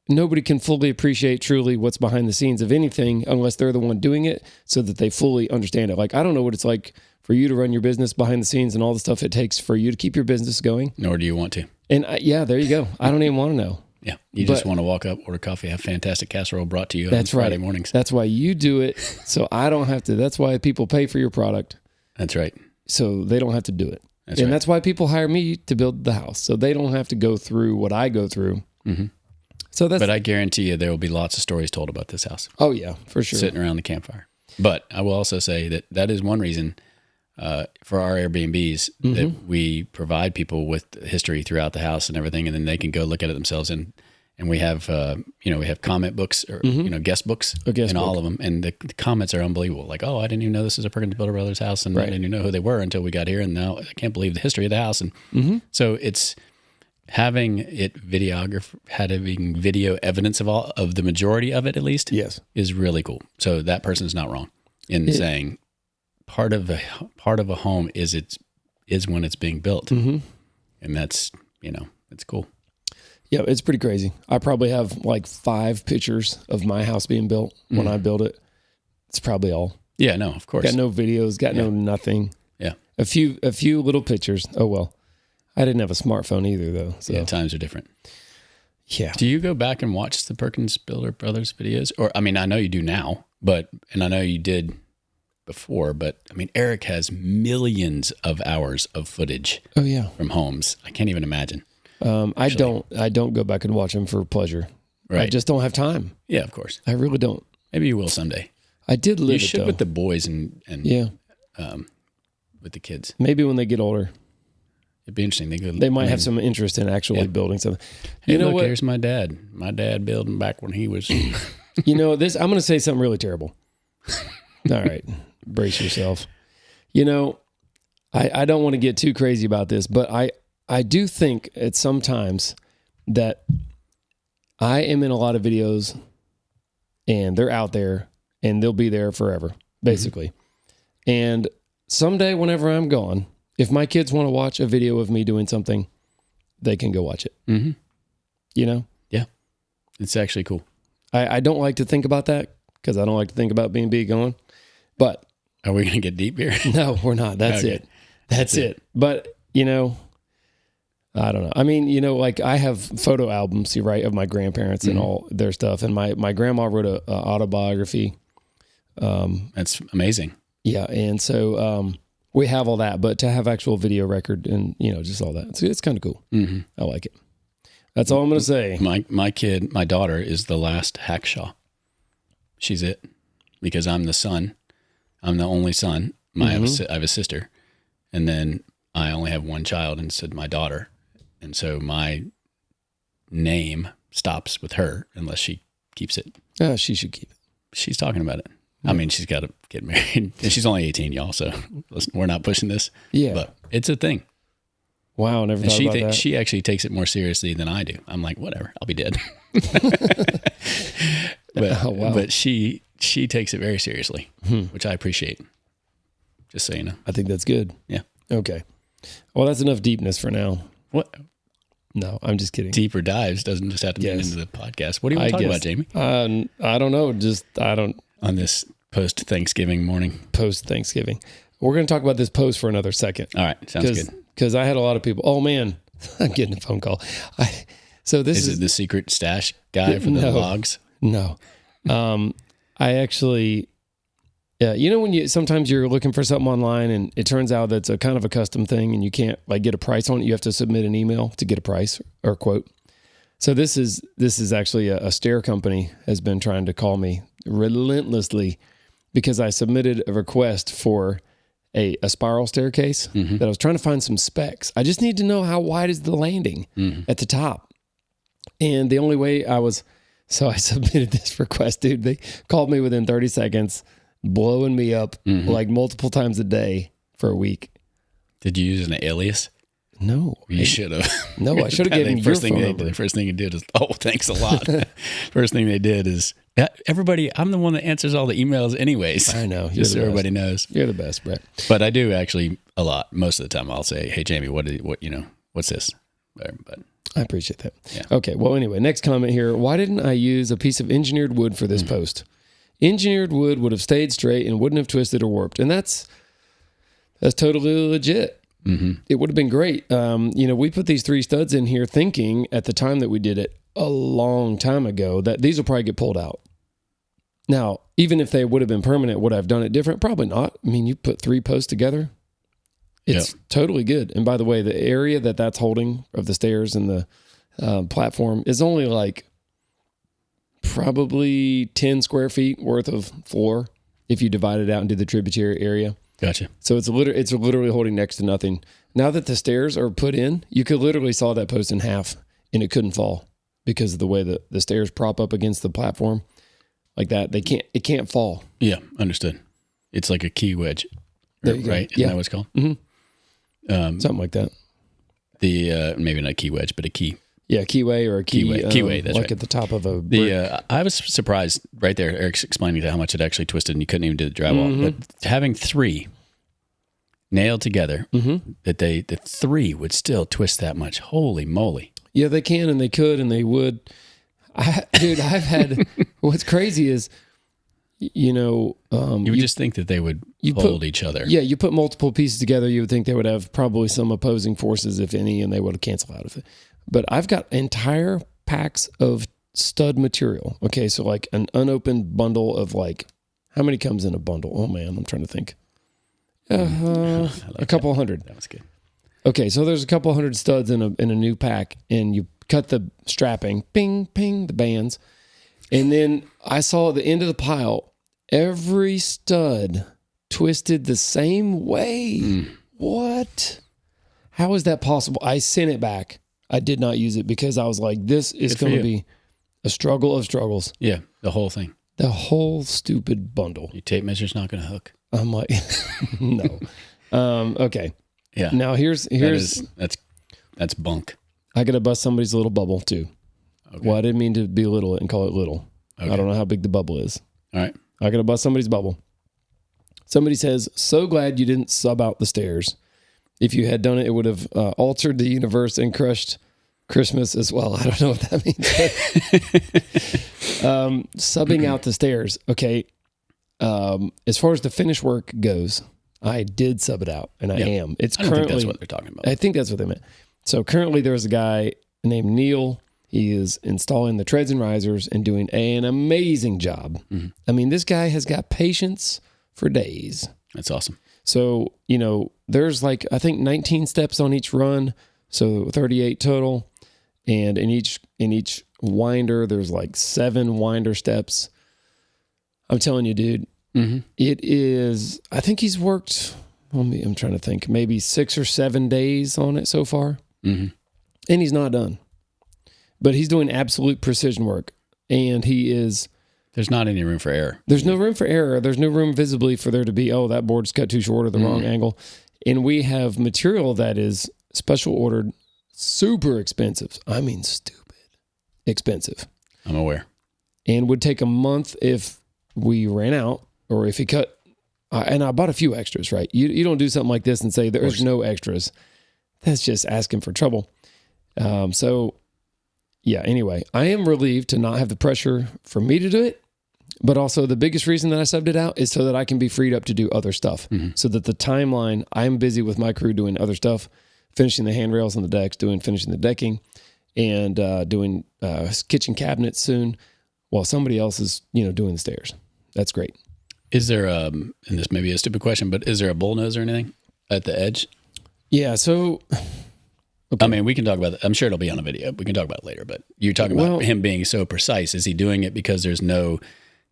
Nobody can fully appreciate truly what's behind the scenes of anything unless they're the one doing it so that they fully understand it. Like, I don't know what it's like for you to run your business behind the scenes and all the stuff it takes for you to keep your business going.
Nor do you want to.
And there you go. I don't even want to know.
Yeah. You just want to walk up, order coffee, have fantastic casserole brought to you on Friday mornings.
That's why you do it. So I don't have to. That's why people pay for your product.
That's right.
So they don't have to do it.
And
that's why people hire me to build the house. So they don't have to go through what I go through.
Mm-hmm. But I guarantee you there will be lots of stories told about this house.
Oh, yeah, for sure.
Sitting around the campfire. But I will also say that is one reason for our Airbnbs that we provide people with history throughout the house and everything, and then they can go look at it themselves. And we have, we have comment books or, guest books in all of them. And the comments are unbelievable. Like, oh, I didn't even know this is a Perkins Builder Brothers house. And I didn't even know who they were until we got here. And now I can't believe the history of the house. And so it's having video evidence of the majority of it, at least, is really cool. So that person's not wrong in saying part of a home is when it's being built. And that's, it's cool.
Yeah, it's pretty crazy. I probably have like 5 pictures of my house being built when I build it. It's probably all.
Yeah, no, of course.
Got no videos, no nothing.
Yeah.
A few little pictures. Oh, well. I didn't have a smartphone either, though. So.
Yeah, times are different.
Yeah.
Do you go back and watch the Perkins Builder Brothers videos? Or, I mean, I know you do now, and I know you did before, but I mean, Eric has millions of hours of footage from homes. I can't even imagine.
I don't go back and watch them for pleasure.
Right.
I just don't have time.
Yeah, of course.
I really don't.
Maybe you will someday.
I did live
You should with the boys and with the kids.
Maybe when they get older.
It'd be interesting.
They might have some interest in actually building something.
Hey, look, here's my dad. My dad building back when he was.
I'm going to say something really terrible. All right. Brace yourself. I don't want to get too crazy about this, but I do think at sometimes that I am in a lot of videos and they're out there and they'll be there forever, basically. And someday, whenever I'm gone, if my kids want to watch a video of me doing something, they can go watch it.
Yeah. It's actually cool.
I don't like to think about that because I don't like to think about B&B going. But
are we going to get deep here?
No, we're not. That's it. That's it. But, I don't know. I mean, like I have photo albums, of my grandparents and all their stuff. And my grandma wrote a autobiography.
That's amazing.
Yeah. And so we have all that, but to have actual video record and, just all that, it's kind of cool. I like it. That's all I'm going to say.
My daughter is the last Hackshaw. She's it because I'm the son. I'm the only son. I have a sister, and then I only have one child, and said my daughter, and so my name stops with her unless she keeps it.
She should keep it.
She's talking about it. I mean, she's got to get married, and she's only 18, y'all. So we're not pushing this. Yeah, but it's a thing.
Wow, never thought about that.
She actually takes it more seriously than I do. I'm like, whatever, I'll be dead. But she takes it very seriously, which I appreciate. Just so you know.
I think that's good.
Yeah.
Okay. Well, that's enough deepness for now.
What?
No, I'm just kidding.
Deeper dives doesn't just have to mean into the podcast. What do you want to talk about, Jamie?
I don't know.
On this post-Thanksgiving morning.
Post-Thanksgiving. We're going to talk about this post for another second.
All right. Sounds good.
Because I had a lot of people. Oh, man. I'm getting a phone call. So this
is it the secret stash guy for the logs?
No. I actually, when sometimes you're looking for something online and it turns out that's a kind of a custom thing and you can't get a price on it. You have to submit an email to get a price or a quote. So this is actually a stair company has been trying to call me relentlessly because I submitted a request for a spiral staircase that I was trying to find some specs. I just need to know how wide is the landing at the top. And the only way so I submitted this request, dude. They called me within 30 seconds, blowing me up multiple times a day for a week.
Did you use an alias?
No.
You should have.
No, I should have given your phone number.
The first thing you did is, oh, thanks a lot. First thing they did is Everybody, I'm the one that answers all the emails anyways.
I know.
Just so everybody knows.
You're the best, Brett.
But I do actually a lot. Most of the time I'll say, hey, Jamie, what's this? But
I appreciate that.
Yeah.
Okay. Well, anyway, next comment here. Why didn't I use a piece of engineered wood for this post? Engineered wood would have stayed straight and wouldn't have twisted or warped. And that's totally legit.
Mm-hmm.
It would have been great. We put these 3 studs in here thinking at the time that we did it a long time ago that these will probably get pulled out. Now, even if they would have been permanent, would I have done it different? Probably not. I mean, you put 3 posts together, it's totally good. And by the way, the area that's holding of the stairs and the platform is only like probably 10 square feet worth of floor if you divide it out into the tributary area.
Gotcha.
So it's literally holding next to nothing. Now that the stairs are put in, you could literally saw that post in half and it couldn't fall because of the way the stairs prop up against the platform like that. It can't fall.
Yeah, understood. It's like a key wedge,
there you
right?
Go.
Isn't that what it's called?
Mm-hmm. Something like that.
The maybe not a key wedge, but a key.
Yeah, keyway or a key.
Keyway, that's
like
right.
At the top of a brick.
I was surprised right there. Eric's explaining how much it actually twisted, and you couldn't even do the drywall.
Mm-hmm.
But having 3 nailed together, that the 3 would still twist that much. Holy moly!
Yeah, they can and they could and they would. I've had. What's crazy is,
you would just think that they would hold each other.
Yeah, you put multiple pieces together, you would think they would have probably some opposing forces, if any, and they would have canceled out of it. But I've got entire packs of stud material. Okay, so like an unopened bundle of like, how many comes in a bundle? Oh man, I'm trying to think. A couple hundred.
That was good.
Okay, so there's a couple hundred studs in a new pack, and you cut the strapping, ping, ping, the bands. And then I saw at the end of the pile, every stud twisted the same way. What? How is that possible? I sent it back. I did not use it because I was like, this is going to be a struggle of struggles.
Yeah, the whole thing.
The whole stupid bundle.
Your tape measure's not going to hook.
I'm like, no. Okay.
Yeah.
Now here's
that's bunk.
I got to bust somebody's little bubble too.
Okay.
Well, I didn't mean to belittle it and call it little. Okay. I don't know how big the bubble is.
All right.
I got to bust somebody's bubble. Somebody says, so glad you didn't sub out the stairs. If you had done it, it would have altered the universe and crushed Christmas as well. I don't know what that means. Subbing out the stairs. Okay. As far as the finish work goes, I did sub it out, and I am. It's
I don't think that's what they're talking about.
I think that's what they meant. So currently there's a guy named Neil. He is installing the treads and risers and doing an amazing job. Mm-hmm. I mean, this guy has got patience for days.
That's awesome.
So, there's like, I think 19 steps on each run. So 38 total. And in each winder, there's like 7 winder steps. I'm telling you, dude, it is, I think he's worked, I'm trying to think, maybe 6 or 7 days on it so far. Mm-hmm. And he's not done. But he's doing absolute precision work. And
there's not any room for error.
There's no room for error. There's no room visibly for there to be, that board's cut too short or the wrong angle. And we have material that is special ordered, super expensive. I mean, stupid expensive.
I'm aware.
And would take a month if we ran out or if he cut. And I bought a few extras, right? You don't do something like this and say there's no extras. That's just asking for trouble. Anyway, I am relieved to not have the pressure for me to do it. But also the biggest reason that I subbed it out is so that I can be freed up to do other stuff. Mm-hmm. So that the timeline, I'm busy with my crew doing other stuff, finishing the handrails on the decks, finishing the decking, and doing kitchen cabinets soon, while somebody else is, doing the stairs. That's great.
Is there, and this may be a stupid question, but is there a bullnose or anything at the edge? Yeah,
so...
Okay. I mean, we can talk about that. I'm sure it'll be on a video. We can talk about it later, but you're talking about him being so precise. Is he doing it because there's no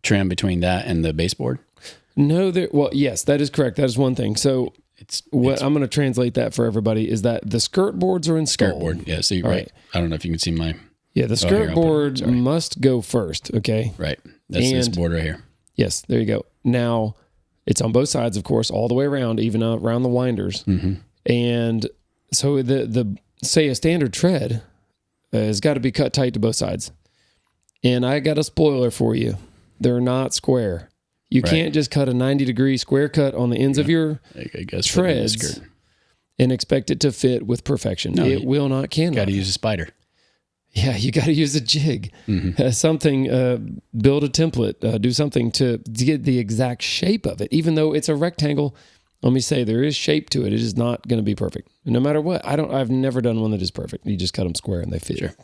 trim between that and the baseboard?
No, yes, that is correct. That is one thing. So I'm going to translate that for everybody is that the skirt boards are installed.
Skirt board, yeah. So you're right. I don't know if you can see my...
Yeah, the skirt board must go first, okay?
Right. That's this board right here.
Yes, there you go. Now, it's on both sides, of course, all the way around, even around the winders. Mm-hmm. And so the say a standard tread has got to be cut tight to both sides. And I got a spoiler for you. They're not square. You can't just cut a 90-degree square cut on the ends of your treads and expect it to fit with perfection. No, it will not, cannot.
Got to use a spider.
Yeah, you got to use a jig. Something, build a template, do something to get the exact shape of it. Even though it's a rectangle, let me say there is shape to it. It is not going to be perfect. No matter what. I've never done one that is perfect. You just cut them square and they fit.
Sure.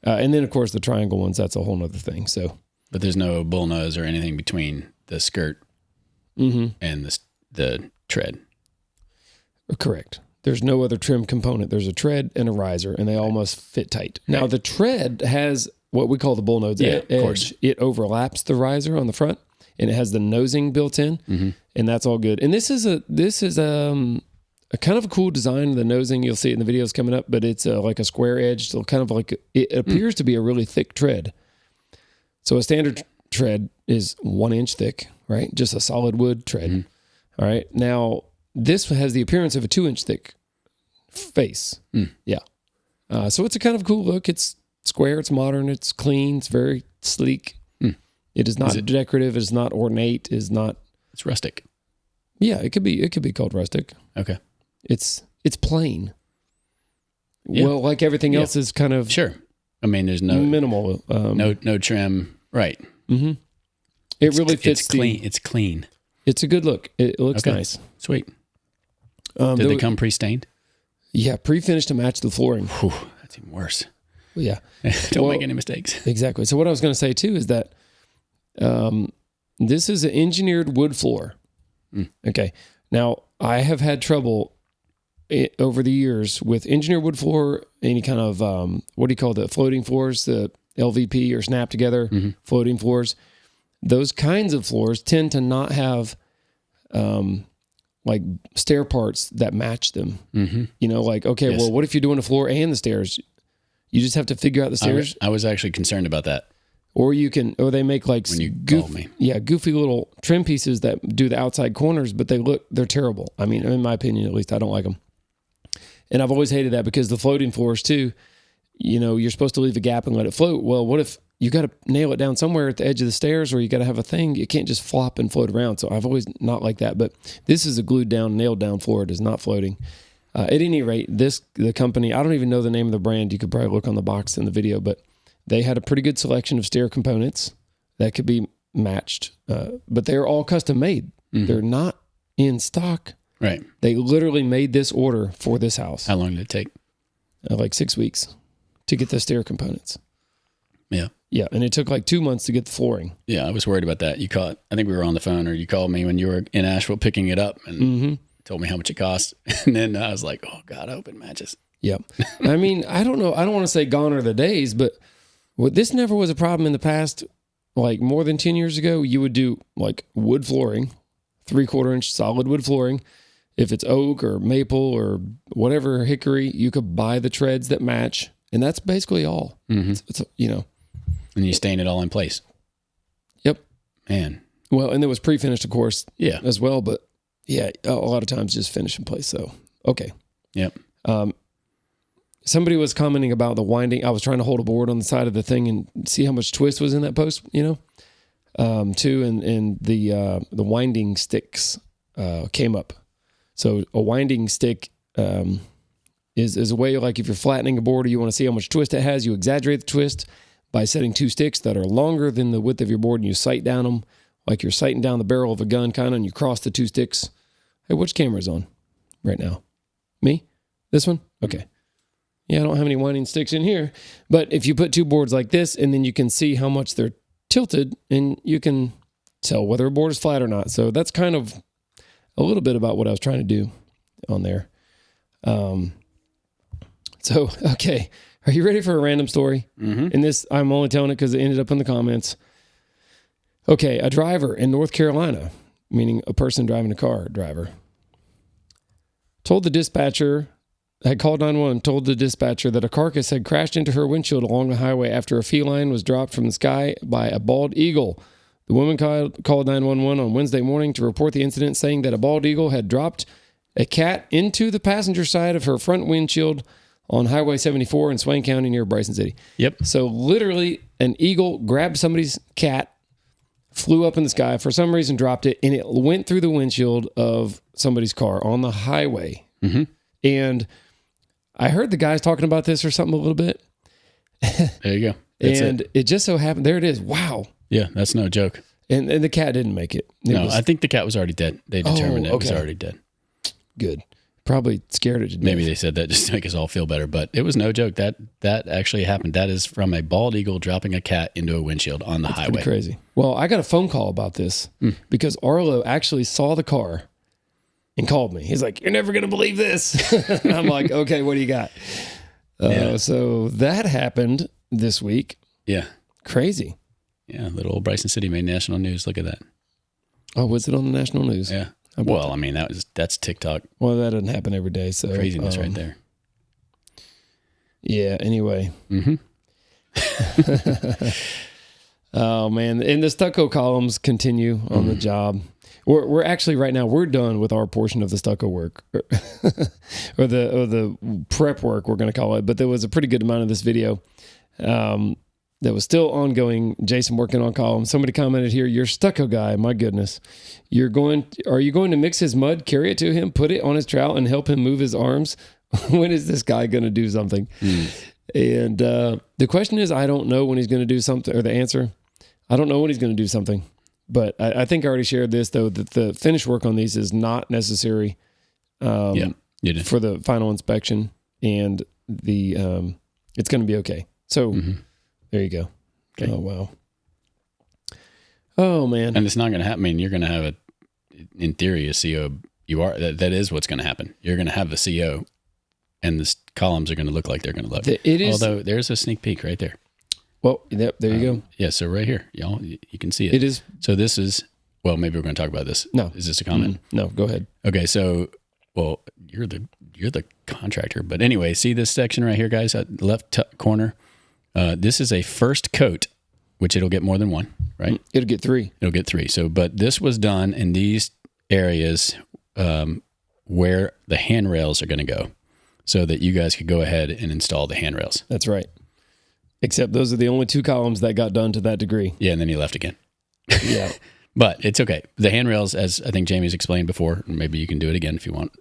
And then, of course, the triangle ones, that's a whole nother thing. So,
but there's no bullnose or anything between the skirt and the tread.
Correct. There's no other trim component. There's a tread and a riser, and they almost fit tight. Now, the tread has what we call the bullnose edge. Of course. It overlaps the riser on the front, and it has the nosing built in, and that's all good. And this is a kind of a cool design. The nosing, you'll see it in the videos coming up, but it's like a square edge, so kind of like it appears to be a really thick tread. So a standard tread is 1 inch thick, right? Just a solid wood tread. All right. Now, this has the appearance of a 2 inch thick face. Yeah. So it's a kind of cool look. It's square, it's modern, it's clean, it's very sleek. It is not decorative, it's not ornate, it's
rustic.
Yeah, it could be called rustic.
Okay.
It's plain. Yeah. Well, like everything else is kind of
I mean, there's no
minimal
no trim. Right.
It really fits.
It's clean. It's clean.
It's a good look. It looks nice.
Sweet. Did they come pre-stained?
Yeah, pre-finished to match the flooring.
Whew, that's even worse.
Yeah.
Don't make any mistakes.
Exactly. So what I was going to say too is that this is an engineered wood floor. Okay. Now, I have had trouble over the years with engineered wood floor, any kind of, what do you call the floating floors, the LVP or snap together floating floors. Those kinds of floors tend to not have like stair parts that match them. You know, like, okay, well, what if you're doing the floor and the stairs? You just have to figure out the stairs.
I was actually concerned about that.
Or they make like goofy little trim pieces that do the outside corners, but they're terrible. I mean, in my opinion, at least, I don't like them. And I've always hated that because the floating floors too, you know, you're supposed to leave a gap and let it float. Well, what if you got to nail it down somewhere at the edge of the stairs, or you got to have a thing? You can't just flop and float around. So I've always not liked that, but this is a glued down, nailed down floor. It is not floating. At any rate, the company, I don't even know the name of the brand. You could probably look on the box in the video, but they had a pretty good selection of stair components that could be matched, but they're all custom made. They're not in stock.
Right.
They literally made this order for this house.
How long did it take?
Like 6 weeks to get the stair components.
Yeah.
Yeah, and it took like 2 months to get the flooring.
Yeah, I was worried about that. I think we were on the phone, or you called me when you were in Asheville picking it up and told me how much it cost. And then I was like, oh God, I hope it matches.
Yeah. I mean, I don't know. I don't want to say gone are the days, but this never was a problem in the past. Like more than 10 years ago, you would do like wood flooring, 3/4 inch solid wood flooring. If it's oak or maple or whatever hickory, you could buy the treads that match. And that's basically all. It's, you know.
And you stain it all in place.
Yep.
Man.
Well, and it was pre-finished, of course, as well. But yeah, a lot of times just finish in place. So, okay.
Yep.
Somebody was commenting about the winding. I was trying to hold a board on the side of the thing and see how much twist was in that post, you know, too. And the winding sticks came up. So a winding stick is a way, like if you're flattening a board or you want to see how much twist it has, you exaggerate the twist by setting two sticks that are longer than the width of your board, and you sight down them like you're sighting down the barrel of a gun kind of, and you cross the two sticks. Hey, which camera's on right now? Me? This one? Okay. Yeah, I don't have any winding sticks in here. But if you put two boards like this, and then you can see how much they're tilted, and you can tell whether a board is flat or not. So that's kind of a little bit about what I was trying to do on there. So, okay. Are you ready for a random story? And this, I'm only telling it because it ended up in the comments. Okay, a driver in North Carolina, meaning a person driving a car, driver, told the dispatcher, had called 911, told the dispatcher that a carcass had crashed into her windshield along the highway after a feline was dropped from the sky by a bald eagle. The woman called 911 on Wednesday morning to report the incident, saying that a bald eagle had dropped a cat into the passenger side of her front windshield on Highway 74 in Swain County near Bryson City.
Yep.
So literally an eagle grabbed somebody's cat flew up in the sky, for some reason dropped it, and it went through the windshield of somebody's car on the highway.
Mm-hmm.
And I heard the guys talking about this or something a little bit.
There you go.
It just so happened, there it is. Wow.
Yeah, that's no joke.
And the cat didn't make it.
I think the cat was already dead. They determined it was already dead.
Good. Probably scared it to death.
Maybe they said that just to make us all feel better, but it was no joke. That actually happened. That is from a bald eagle dropping a cat into a windshield on the highway.
Pretty crazy. Well, I got a phone call about this because Arlo actually saw the car and called me. He's like, "You're never going to believe this." And I'm like, "Okay, what do you got?" So that happened this week.
Yeah.
Crazy.
Yeah, little old Bryson City made national news. Look at that.
Oh, was it on the national news?
Yeah. Well, I mean, that's TikTok.
Well, that doesn't happen every day. So
craziness right there.
Yeah. Anyway.
Mm-hmm.
Oh man, and the stucco columns continue on the job. We're actually right now we're done with our portion of the stucco work, or the prep work we're going to call it. But there was a pretty good amount of this video that was still ongoing. Jason working on columns. Somebody commented here, "You're stucco guy. My goodness, are you going to mix his mud, carry it to him, put it on his trowel, and help him move his arms? When is this guy going to do something?" And the question is, I don't know when he's going to do something, or the answer, I don't know when he's going to do something. But I think I already shared this, though, that the finish work on these is not necessary for the final inspection, and it's going to be okay. So there you go. Okay. Oh, wow. Oh, man.
And it's not going to happen. I mean, you're going to have in theory, a CO. That is what's going to happen. You're going to have the CO, and the columns are going to look like they're going to look. Although there's a sneak peek right there.
Well, there you go.
Yeah, so right here, y'all, you can see it.
It is.
So this is, well, maybe we're going to talk about this.
No.
Is this a comment?
No, go ahead.
Okay, so, well, you're the contractor. But anyway, see this section right here, guys, at left corner? This is a first coat, which it'll get more than one, right?
It'll get three.
It'll get three. So, but this was done in these areas where the handrails are going to go, so that you guys could go ahead and install the handrails.
That's right. Except those are the only two columns that got done to that degree.
Yeah, and then he left again.
Yeah.
But it's okay. The handrails, as I think Jamie's explained before, maybe you can do it again if you want.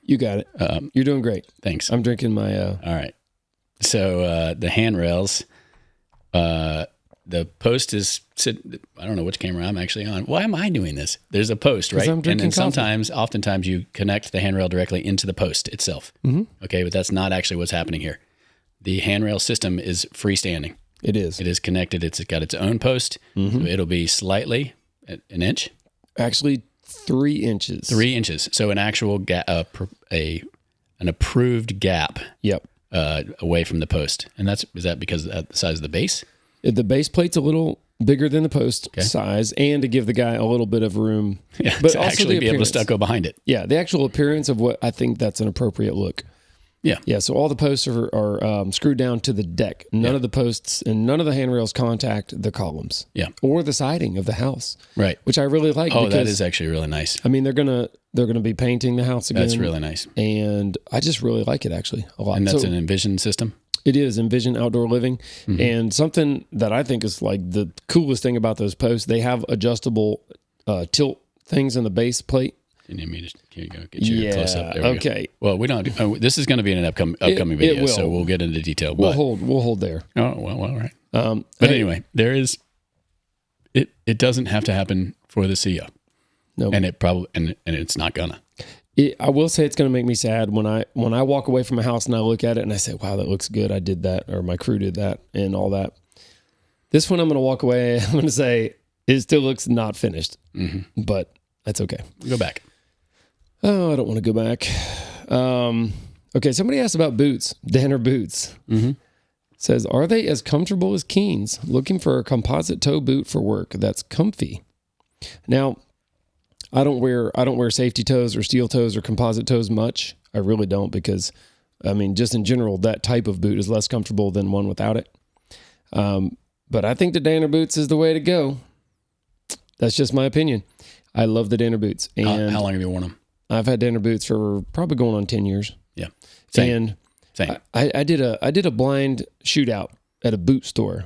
You got it. You're doing great.
Thanks.
I'm drinking my...
All right. So the handrails, the post is sitting... I don't know which camera I'm actually on. Why am I doing this? There's a post, right?
I'm drinking
and oftentimes you connect the handrail directly into the post itself. Mm-hmm. Okay, but that's not actually what's happening here. The handrail system is freestanding.
It is.
It is connected. It's got its own post. Mm-hmm. So it'll be slightly an inch.
Actually, 3 inches.
3 inches. So an actual an approved gap.
Yep.
Away from the post. And is that because of the size of the base?
The base plate's a little bigger than the post size, and to give the guy a little bit of room.
Yeah,
but
to
also
actually be able to stucco behind it.
Yeah, the actual appearance of what I think that's an appropriate look.
Yeah.
Yeah, so all the posts are screwed down to the deck. None of the posts and none of the handrails contact the columns.
Yeah.
Or the siding of the house.
Right.
Which I really like.
Oh, that is actually really nice.
I mean, they're gonna be painting the house again.
That's really nice.
And I just really like it actually a lot.
And that's an Envision system?
It is Envision Outdoor Living. Mm-hmm. And something that I think is like the coolest thing about those posts, they have adjustable tilt things in the base plate.
You need me to get you close up. There we
okay.
Go. Well, we don't. This is going to be in an upcoming video, so we'll get into detail.
We'll hold there.
Oh well, all right. But anyway, there is. It doesn't have to happen for the CO. No, and it probably and it's not gonna.
I will say it's going to make me sad when I walk away from a house and I look at it and I say, "Wow, that looks good. I did that, or my crew did that, and all that." This one, I'm going to walk away. I'm going to say it still looks not finished, but that's okay.
We'll go back.
Oh, I don't want to go back. Okay, somebody asked about boots, Danner boots. Mm-hmm. Says, are they as comfortable as Keens? Looking for a composite toe boot for work that's comfy. Now, I don't wear safety toes or steel toes or composite toes much. I really don't, because, I mean, just in general, that type of boot is less comfortable than one without it. But I think the Danner boots is the way to go. That's just my opinion. I love the Danner boots. And
how long have you worn them?
I've had Danner boots for probably going on 10 years.
Yeah.
Same. I did a blind shootout at a boot store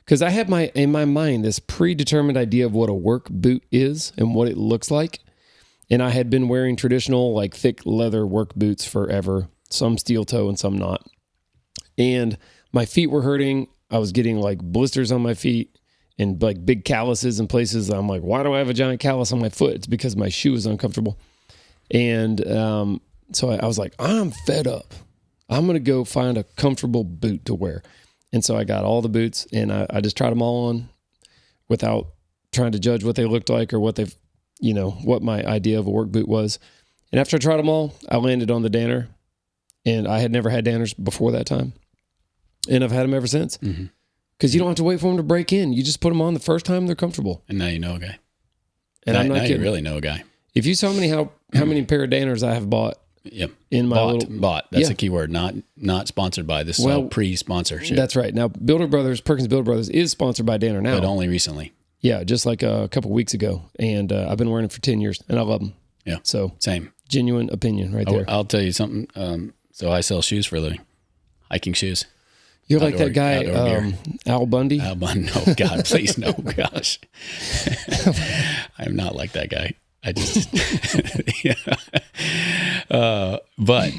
because I have in my mind this predetermined idea of what a work boot is and what it looks like. And I had been wearing traditional, like thick leather work boots forever, some steel toe and some not. And my feet were hurting. I was getting like blisters on my feet and like big calluses in places. I'm like, why do I have a giant callus on my foot? It's because my shoe is uncomfortable. And so I was like, I'm fed up. I'm going to go find a comfortable boot to wear. And so I got all the boots and I just tried them all on without trying to judge what they looked like or what they've, what my idea of a work boot was. And after I tried them all, I landed on the Danner, and I had never had Danners before that time. And I've had them ever since. Because you don't have to wait for them to break in. You just put them on the first time they're comfortable.
And now you know a guy.
And I'm not
now
kidding.
You really know a guy.
If you saw me how many pair of Danners I have bought.
Yep.
In my
bought. That's the key word. Not sponsored by. This is all pre-sponsorship.
That's right. Now, Perkins Builder Brothers is sponsored by Danner now.
But only recently.
Yeah, just like a couple weeks ago. And I've been wearing them for 10 years, and I love them.
Yeah.
So
same.
Genuine opinion right there.
I'll tell you something. So I sell shoes for a living. Hiking shoes.
You're like that guy, Al Bundy?
Al Bundy. No, God, please, no, gosh. I am not like that guy. I just, but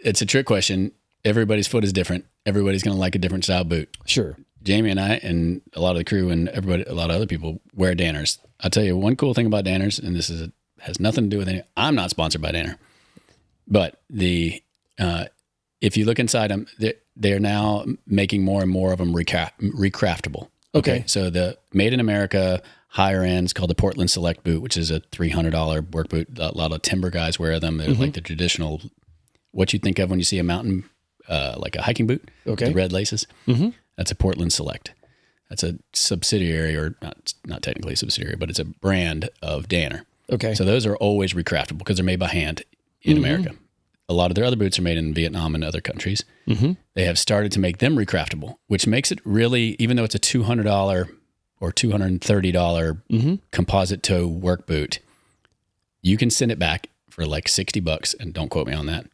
it's a trick question. Everybody's foot is different. Everybody's going to like a different style boot.
Sure.
Jamie and I and a lot of the crew and a lot of other people wear Danners. I'll tell you one cool thing about Danners, and this has nothing to do with anything. I'm not sponsored by Danner, but if you look inside them, they're now making more and more of them recraftable.
Okay.
So the made in America higher end is called the Portland Select boot, which is a $300 work boot. A lot of timber guys wear them. They're like the traditional, what you think of when you see a mountain, like a hiking boot.
Okay.
The red laces. That's a Portland Select. That's a subsidiary, or not technically a subsidiary, but it's a brand of Danner.
Okay.
So those are always recraftable because they're made by hand in America. A lot of their other boots are made in Vietnam and other countries. They have started to make them recraftable, which makes it really, even though it's a $200 or $230 composite toe work boot, you can send it back for like $60, and don't quote me on that,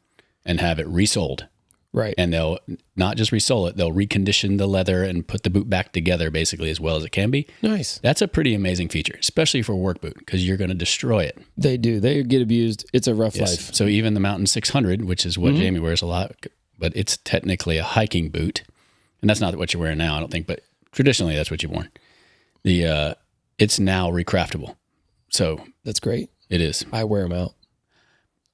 and have it resold.
Right.
And they'll not just resole it, they'll recondition the leather and put the boot back together basically as well as it can be.
Nice.
That's a pretty amazing feature, especially for a work boot, because you're going to destroy it.
They do. They get abused. It's a rough life.
So even the Mountain 600, which is what Jamie wears a lot, but it's technically a hiking boot. And that's not what you're wearing now, I don't think, but traditionally that's what you've worn. It's now recraftable. So
that's great.
It is.
I wear them out.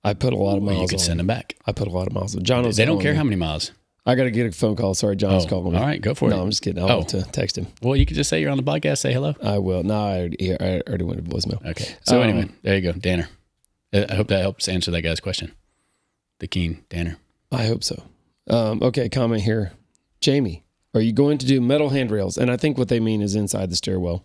I put a lot of miles on.
You can send them back.
I put a lot of miles on. John,
they don't care how many miles.
I got to get a phone call. Sorry, John's calling me.
All right, go for it.
No, I'm just kidding. I'll have to text him.
Well, you could just say you're on the podcast. Say hello.
I will. No, I already went to voicemail.
Okay. So anyway, there you go, Danner. I hope that helps answer that guy's question. The Keen Danner.
I hope so. Okay, comment here. Jamie, are you going to do metal handrails? And I think what they mean is inside the stairwell.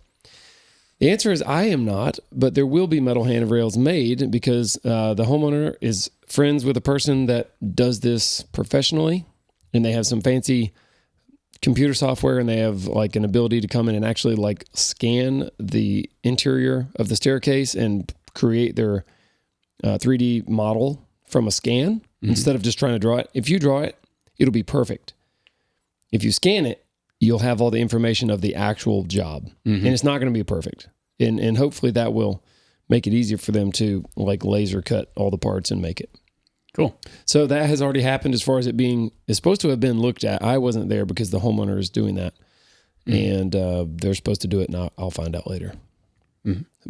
The answer is I am not, but there will be metal handrails made because the homeowner is friends with a person that does this professionally, and they have some fancy computer software, and they have like an ability to come in and actually like scan the interior of the staircase and create their 3D model from a scan instead of just trying to draw it. If you draw it, it'll be perfect. If you scan it, you'll have all the information of the actual job, and it's not going to be perfect. And hopefully that will make it easier for them to like laser cut all the parts and make it.
Cool.
So that has already happened as far as it's supposed to have been looked at. I wasn't there because the homeowner is doing that, and they're supposed to do it, and I'll find out later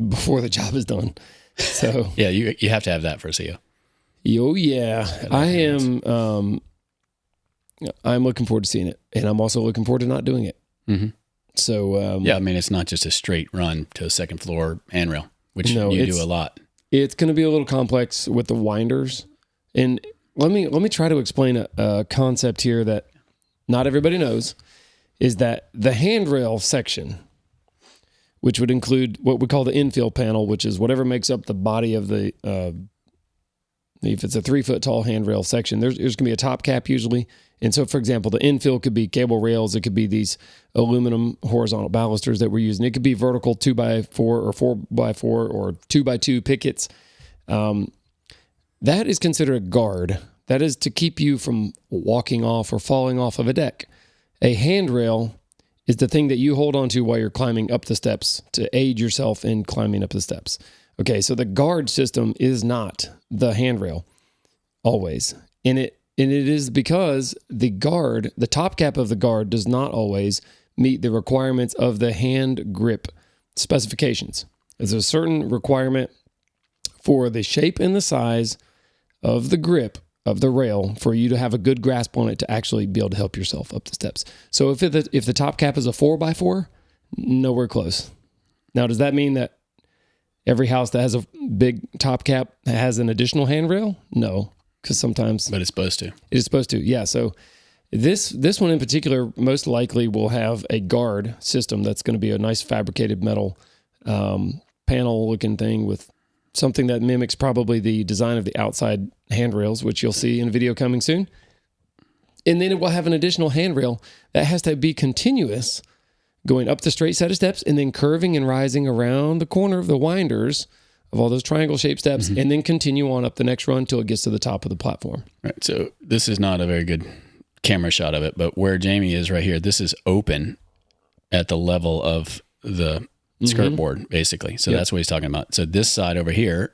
before the job is done. So
yeah, you have to have that for a CO.
Oh yeah, I am. I'm looking forward to seeing it, and I'm also looking forward to not doing it. So
yeah, I mean, it's not just a straight run to a second floor handrail, which you do a lot.
It's going to be a little complex with the winders, and let me try to explain a concept here that not everybody knows, is that the handrail section, which would include what we call the infill panel, which is whatever makes up the body of the if it's a 3 foot tall handrail section, there's going to be a top cap usually. And so, for example, the infill could be cable rails. It could be these aluminum horizontal balusters that we're using. It could be vertical 2x4 or 4x4 or 2x2 pickets. That is considered a guard. That is to keep you from walking off or falling off of a deck. A handrail is the thing that you hold onto while you're climbing up the steps to aid yourself in climbing up the steps. Okay, so the guard system is not the handrail always. And it is because the top cap of the guard does not always meet the requirements of the hand grip specifications. There's a certain requirement for the shape and the size of the grip of the rail for you to have a good grasp on it to actually be able to help yourself up the steps. So if the top cap is a 4x4, nowhere close. Now, does that mean that every house that has a big top cap has an additional handrail? No, because sometimes...
But it's supposed to. It
is supposed to, yeah. So this one in particular most likely will have a guard system that's going to be a nice fabricated metal panel-looking thing with something that mimics probably the design of the outside handrails, which you'll see in a video coming soon. And then it will have an additional handrail that has to be continuous, going up the straight set of steps and then curving and rising around the corner of the winders of all those triangle-shaped steps, and then continue on up the next run until it gets to the top of the platform.
Right. So this is not a very good camera shot of it, but where Jamie is right here, this is open at the level of the skirt board, basically. So that's what he's talking about. So this side over here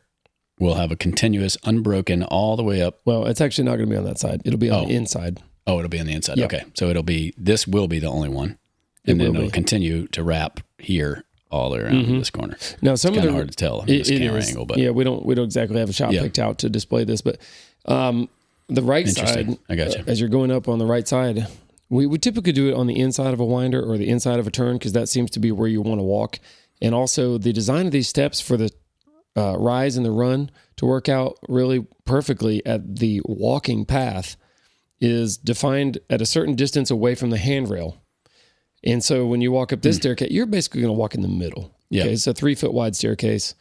will have a continuous, unbroken, all the way up.
Well, it's actually not going to be on that side. It'll be on the inside.
Oh, it'll be on the inside. Yep. Okay. So this will be the only one. And then it'll continue to wrap here all the way around this corner.
Now, some of
them hard to tell in this camera angle, but
yeah, we don't exactly have a shot picked out to display this, but the right side,
I got you.
As you're going up on the right side, we would typically do it on the inside of a winder or the inside of a turn because that seems to be where you want to walk. And also the design of these steps for the rise and the run to work out really perfectly at the walking path is defined at a certain distance away from the handrail. And so when you walk up this staircase, you're basically going to walk in the middle.
Yeah.
Okay, it's a 3-foot wide staircase.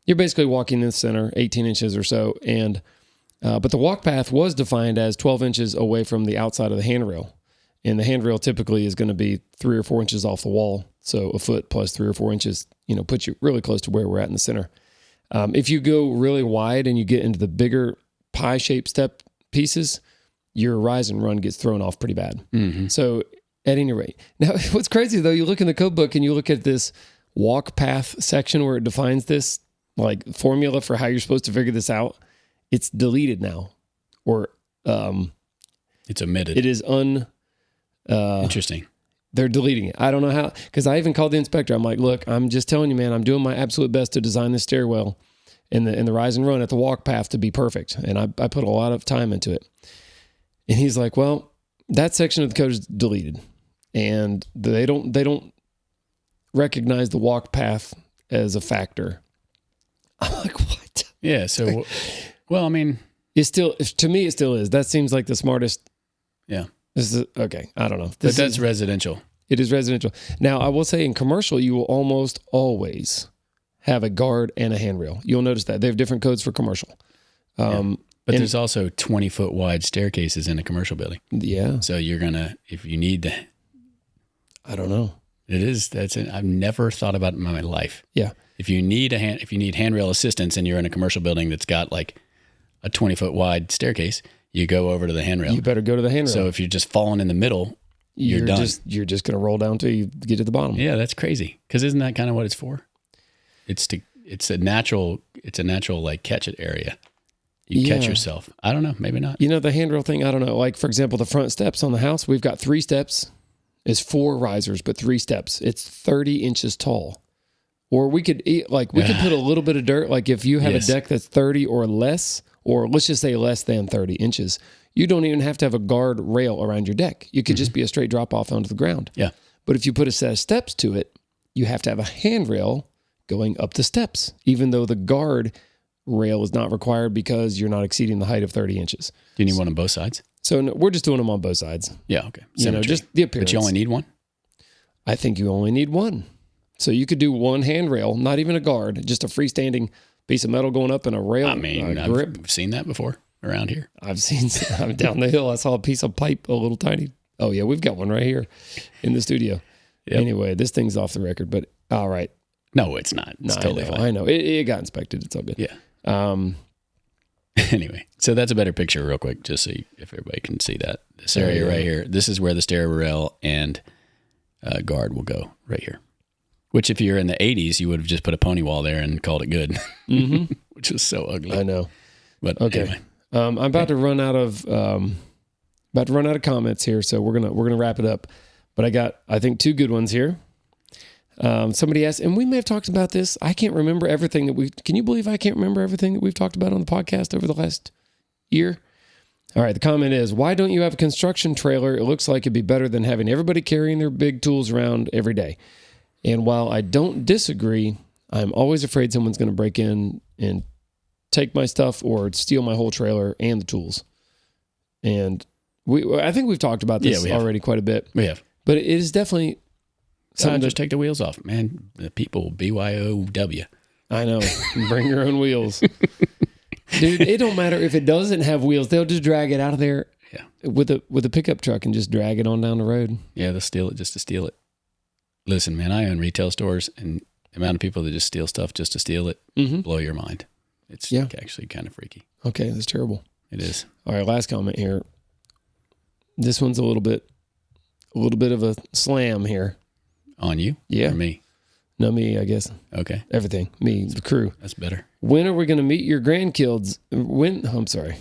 You're basically walking in the center, 18 inches or so. And but the walk path was defined as 12 inches away from the outside of the handrail. And the handrail typically is going to be 3 or 4 inches off the wall. So a foot plus 3 or 4 inches, puts you really close to where we're at in the center. If you go really wide and you get into the bigger pie-shaped step pieces, your rise and run gets thrown off pretty bad. So at any rate. Now, what's crazy, though, you look in the code book and you look at this walk path section where it defines this like formula for how you're supposed to figure this out. It's deleted now. Or
it's omitted.
It is
interesting.
They're deleting it. I don't know how, because I even called the inspector. I'm like, look, I'm just telling you, man, I'm doing my absolute best to design this stairwell in the rise and run at the walk path to be perfect. And I put a lot of time into it. And he's like, well, that section of the code is deleted. And they don't recognize the walk path as a factor. I'm like, what?
Yeah. So, well, I mean,
to me, it still is. That seems like the smartest.
Yeah.
Okay. I don't know.
But that's residential.
It is residential. Now, I will say in commercial, you will almost always have a guard and a handrail. You'll notice that they have different codes for commercial.
But there's also 20-foot wide staircases in a commercial building.
Yeah.
So you're gonna, if you need the,
I don't know.
I've never thought about it in my life.
Yeah.
If you need handrail assistance and you're in a commercial building that's got like a 20-foot wide staircase, you go over to the handrail.
You better go to the handrail.
So if you're just falling in the middle, you're done.
You're just going to roll down till you get to the bottom.
Yeah, that's crazy. Because isn't that kind of what it's for? It's a natural like catch it area. You catch yourself. I don't know. Maybe not.
The handrail thing, I don't know. Like, for example, the front steps on the house, we've got 3 steps. It's 4 risers, but 3 steps. It's 30 inches tall. Or we could put a little bit of dirt. Like if you have a deck that's 30 or less, or let's just say less than 30 inches, you don't even have to have a guard rail around your deck. You could just be a straight drop off onto the ground.
Yeah.
But if you put a set of steps to it, you have to have a handrail going up the steps, even though the guard rail is not required because you're not exceeding the height of 30 inches.
Do you need one on both sides?
So no, we're just doing them on both sides.
Yeah, okay.
Just the appearance.
But you only need one?
I think you only need one. So you could do one handrail, not even a guard, just a freestanding piece of metal going up in a rail.
I mean, I've seen that before around here.
I'm down the hill. I saw a piece of pipe, a little tiny. Oh yeah, we've got one right here in the studio. Yep. Anyway, this thing's off the record, but all right.
No, it's not. It's totally fine.
I know. It got inspected. It's all good.
Yeah. Anyway, so that's a better picture real quick, just so if everybody can see that. This area right here, this is where the stair rail and guard will go right here. Which, if you're in the 80s, you would have just put a pony wall there and called it good, which was so ugly.
I know.
But
okay,
anyway.
I'm about to run out of comments here, so we're gonna wrap it up. But I got, I think, 2 good ones here. Somebody asked, and we may have talked about this. I can't remember everything can you believe I can't remember everything that we've talked about on the podcast over the last year? All right, the comment is, why don't you have a construction trailer? It looks like it'd be better than having everybody carrying their big tools around every day. And while I don't disagree, I'm always afraid someone's going to break in and take my stuff or steal my whole trailer and the tools. And I think we've talked about this already quite a bit.
We have.
But it is definitely something.
Just take the wheels off, man. The people, BYOW.
I know. Bring your own wheels. Dude, it don't matter if it doesn't have wheels. They'll just drag it out of there with a pickup truck and just drag it on down the road. Yeah,
they'll steal it just to steal it. Listen, man, I own retail stores, and the amount of people that just steal stuff just to steal it, blow your mind. It's actually kind of freaky.
Okay, that's terrible.
It is.
All right, last comment here. This one's a little bit of a slam here.
On you?
Yeah.
Or me?
No, me, I guess.
Okay.
Everything. Me, the crew.
That's better.
When are we going to meet your grandkids? I'm sorry.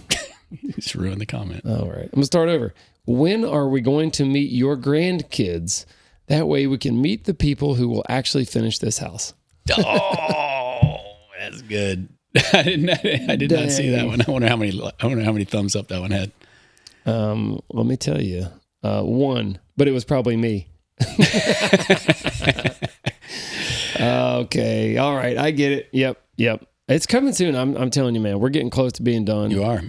You just ruined the comment.
All right. I'm going to start over. When are we going to meet your grandkids? That way we can meet the people who will actually finish this house.
Oh, that's good. I did not see that one. I wonder how many thumbs up that one had.
Let me tell you. 1, but it was probably me. Okay. All right. I get it. Yep. It's coming soon. I'm telling you, man, we're getting close to being done.
You are.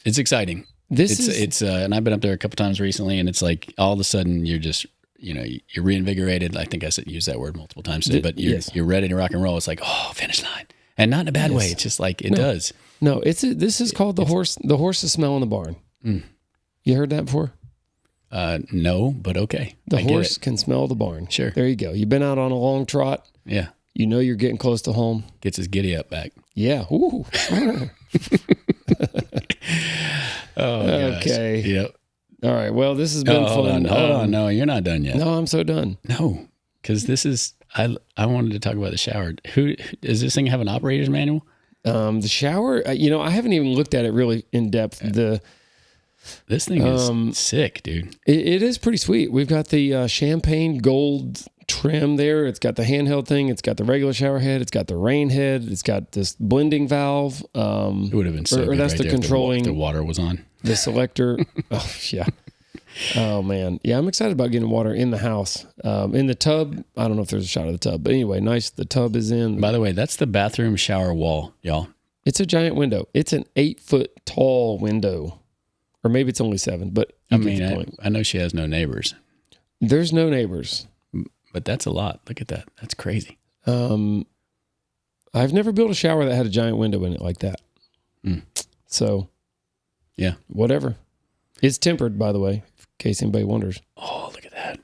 It's exciting. And I've been up there a couple times recently, and it's like all of a sudden you're just, you're reinvigorated. I think I used that word multiple times today, but you're ready to rock and roll. It's like, oh, finish line. And not in a bad way. It's just like it does.
No, this is called the horse's smell in the barn. Mm. You heard that before?
No, but okay.
The horse can smell the barn.
Sure.
There you go. You've been out on a long trot.
Yeah.
You know you're getting close to home.
Gets his giddy up back.
Yeah. Ooh.
Oh,
okay.
Gosh. Yep.
All right. Well, this has been fun.
Hold on. No, you're not done yet.
No, I'm so done.
No, because this is, I wanted to talk about the shower. Who does this thing have an operator's manual?
The shower, I haven't even looked at it really in depth.
This thing is sick, dude.
It is pretty sweet. We've got the champagne gold trim there. It's got the handheld thing. It's got the regular shower head. It's got the rain head. It's got this blending valve.
It would have been so good
that's
right
the
there
controlling.
If the water was on.
The selector. Oh, yeah. Oh, man. Yeah, I'm excited about getting water in the house. In the tub, I don't know if there's a shot of the tub. But anyway, nice. The tub is in.
By the way, that's the bathroom shower wall, y'all.
It's a giant window. It's an 8-foot tall window. Or maybe it's only 7, but
I know she has no neighbors.
There's no neighbors.
But that's a lot. Look at that. That's crazy.
I've never built a shower that had a giant window in it like that. Mm. So,
yeah.
Whatever. It's tempered, by the way, in case anybody wonders.
Oh, look at that.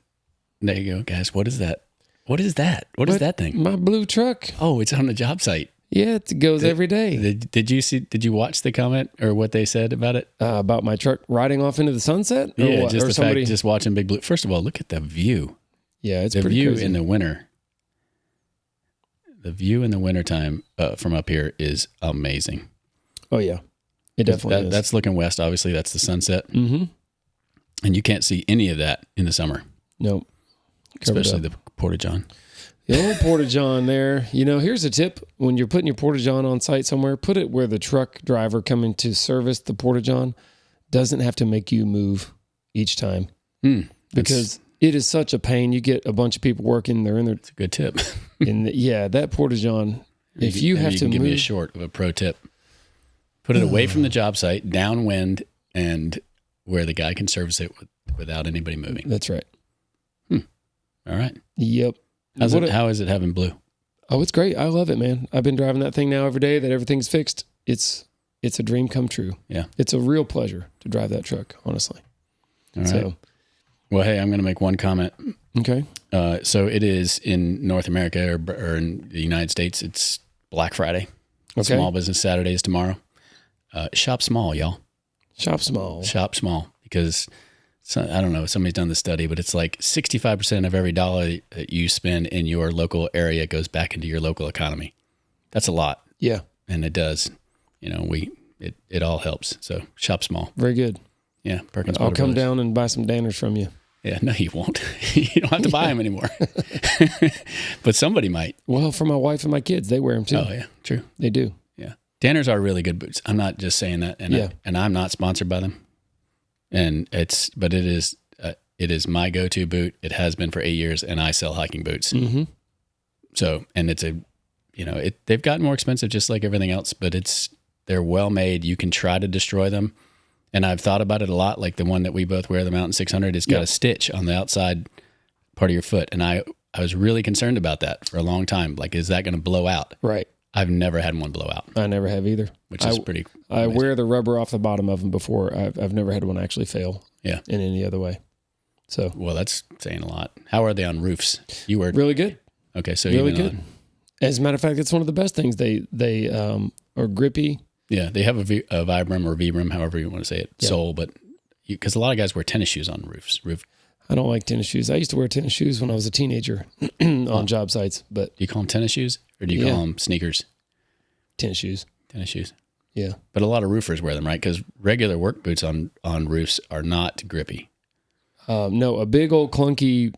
There you go, guys. What is that? What is that? What is that thing?
My blue truck.
Oh, it's on the job site.
Yeah, it goes every day.
Did you watch the comment or what they said about it?
About my truck riding off into the sunset?
Yeah, just watching Big Blue. First of all, look at the view.
Yeah, it's
the
pretty
view
crazy.
in the winter. The view in the wintertime from up here is amazing.
Oh, yeah. It definitely is.
That's looking west. Obviously, that's the sunset.
Mm-hmm.
And you can't see any of that in the summer.
Nope.
Especially the Porta-John.
The old Porta-John there. Here's a tip. When you're putting your Porta-John on site somewhere, put it where the truck driver coming to service the Porta-John doesn't have to make you move each time. Because it is such a pain. You get a bunch of people working. They're in there.
It's a good tip.
And that Porta-John, if you have to move.
Give me a short of a pro tip. Put it away from the job site, downwind, and where the guy can service it without anybody moving.
That's right.
All right.
Yep.
How is it having blue?
Oh, it's great. I love it, man. I've been driving that thing now every day that everything's fixed. It's a dream come true.
Yeah.
It's a real pleasure to drive that truck, honestly.
All right. Well, hey, I'm going to make one comment.
Okay.
So it is in North America or in the United States, it's Black Friday. Okay. Small Business Saturday is tomorrow. Shop small, y'all.
Shop small.
Shop small because So, I don't know, somebody's done the study, but it's like 65% of every dollar that you spend in your local area goes back into your local economy. That's a lot.
Yeah.
And it does. You know, it all helps. So shop small.
Very good.
Yeah. Perkins
I'll
Builder
come
Brothers.
down and buy some Danners from you.
Yeah. No, you won't. You don't have to buy them anymore. But somebody might.
Well, for my wife and my kids, they wear them too.
Oh, yeah. True.
They do.
Yeah. Danners are really good boots. I'm not just saying that. And I'm not sponsored by them. But it is my go-to boot. It has been for 8 years, and I sell hiking boots.
Mm-hmm.
So, and they've gotten more expensive just like everything else, but they're well made. You can try to destroy them. And I've thought about it a lot. Like the one that we both wear, the Mountain 600, it's got a stitch on the outside part of your foot. And I was really concerned about that for a long time. Like, is that going to blow out?
Right.
I've never had one blow out.
I never have either.
Which is pretty
I
amazing.
wear the rubber off the bottom of them before. I've never had one actually fail in any other way. So,
well, that's saying a lot. How are they on roofs? You were
really good.
Okay, so
really
even
good. As a matter of fact, it's one of the best things. They are grippy.
Yeah, they have a Vibram or Vibram, however you want to say it, sole, but because a lot of guys wear tennis shoes on roofs.
I don't like tennis shoes. I used to wear tennis shoes when I was a teenager on job sites. But
do you call them tennis shoes or do you call them sneakers?
Tennis shoes.
Tennis shoes.
Yeah.
But a lot of roofers wear them, right? Because regular work boots on roofs are not grippy.
No, a big old clunky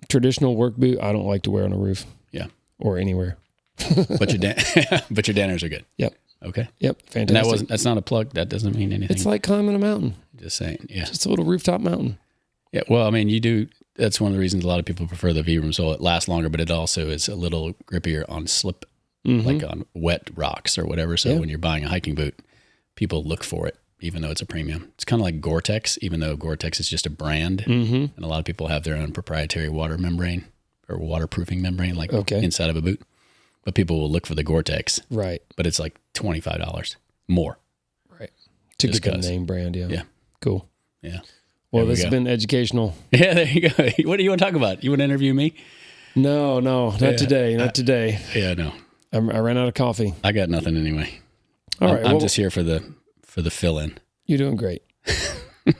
traditional work boot I don't like to wear on a roof.
Yeah.
Or anywhere.
But your Danners are good.
Yep.
Okay.
Yep. Fantastic.
And that's not a plug. That doesn't mean anything.
It's like climbing a mountain.
Just saying. Yeah.
Just a little rooftop mountain.
Yeah. Well, I mean, you do. That's one of the reasons a lot of people prefer the Vibram sole. It lasts longer, but it also is a little grippier on slip, like on wet rocks or whatever. So when you're buying a hiking boot, people look for it, even though it's a premium. It's kind of like Gore-Tex, even though Gore-Tex is just a brand. And a lot of people have their own proprietary water membrane or waterproofing membrane, like inside of a boot. But people will look for the Gore-Tex.
Right.
But it's like $25 more.
Right. To get the name brand, yeah. Cool.
Yeah.
Well, this has been educational.
Yeah, there you go. What do you want to talk about? You want to interview me?
No, not today. Not today.
Yeah, no.
I ran out of coffee.
I got nothing anyway.
All right.
I'm just here for the fill-in.
You're doing great.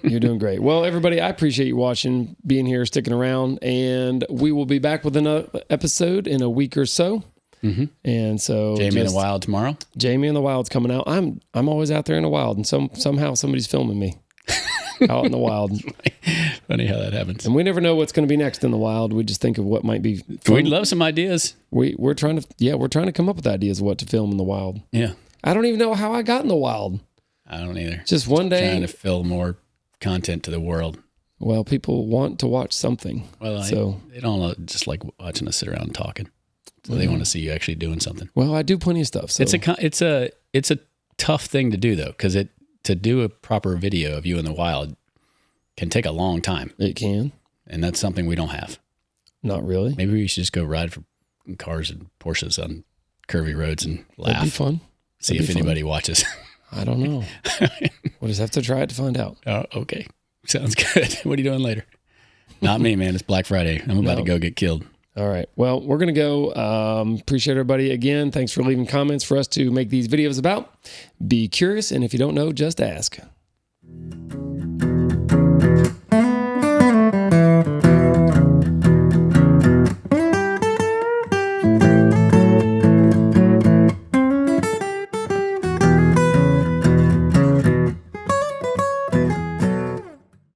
You're doing great. Well, everybody, I appreciate you watching, being here, sticking around, and we will be back with another episode in a week or so. And so
Jamie in the wild tomorrow.
Jamie in the wild's coming out. I'm always out there in the wild, and somehow somebody's filming me out in the wild.
Funny how that happens.
And we never know what's going to be next in the wild. We just think of what might be fun.
We'd love some ideas.
We're trying to come up with ideas of what to film in the wild.
Yeah.
I don't even know how I got in the wild.
I don't either.
Just one day
trying to fill more content to the world.
Well, people want to watch something.
Well, they don't just like watching us sit around talking. So they want to see you actually doing something.
Well, I do plenty of stuff. So
It's a tough thing to do though, because to do a proper video of you in the wild can take a long time.
It can,
and that's something we don't have.
Not really.
Maybe we should just go ride for cars and Porsches on curvy roads and laugh.
That'd be fun.
See if anybody watches.
I don't know. We'll just have to try it to find out.
Oh, okay. Sounds good. What are you doing later? Not me, man. It's Black Friday. I'm about to go get killed.
All right. Well, we're going to go. Appreciate everybody again. Thanks for leaving comments for us to make these videos about. Be curious, and if you don't know, just ask.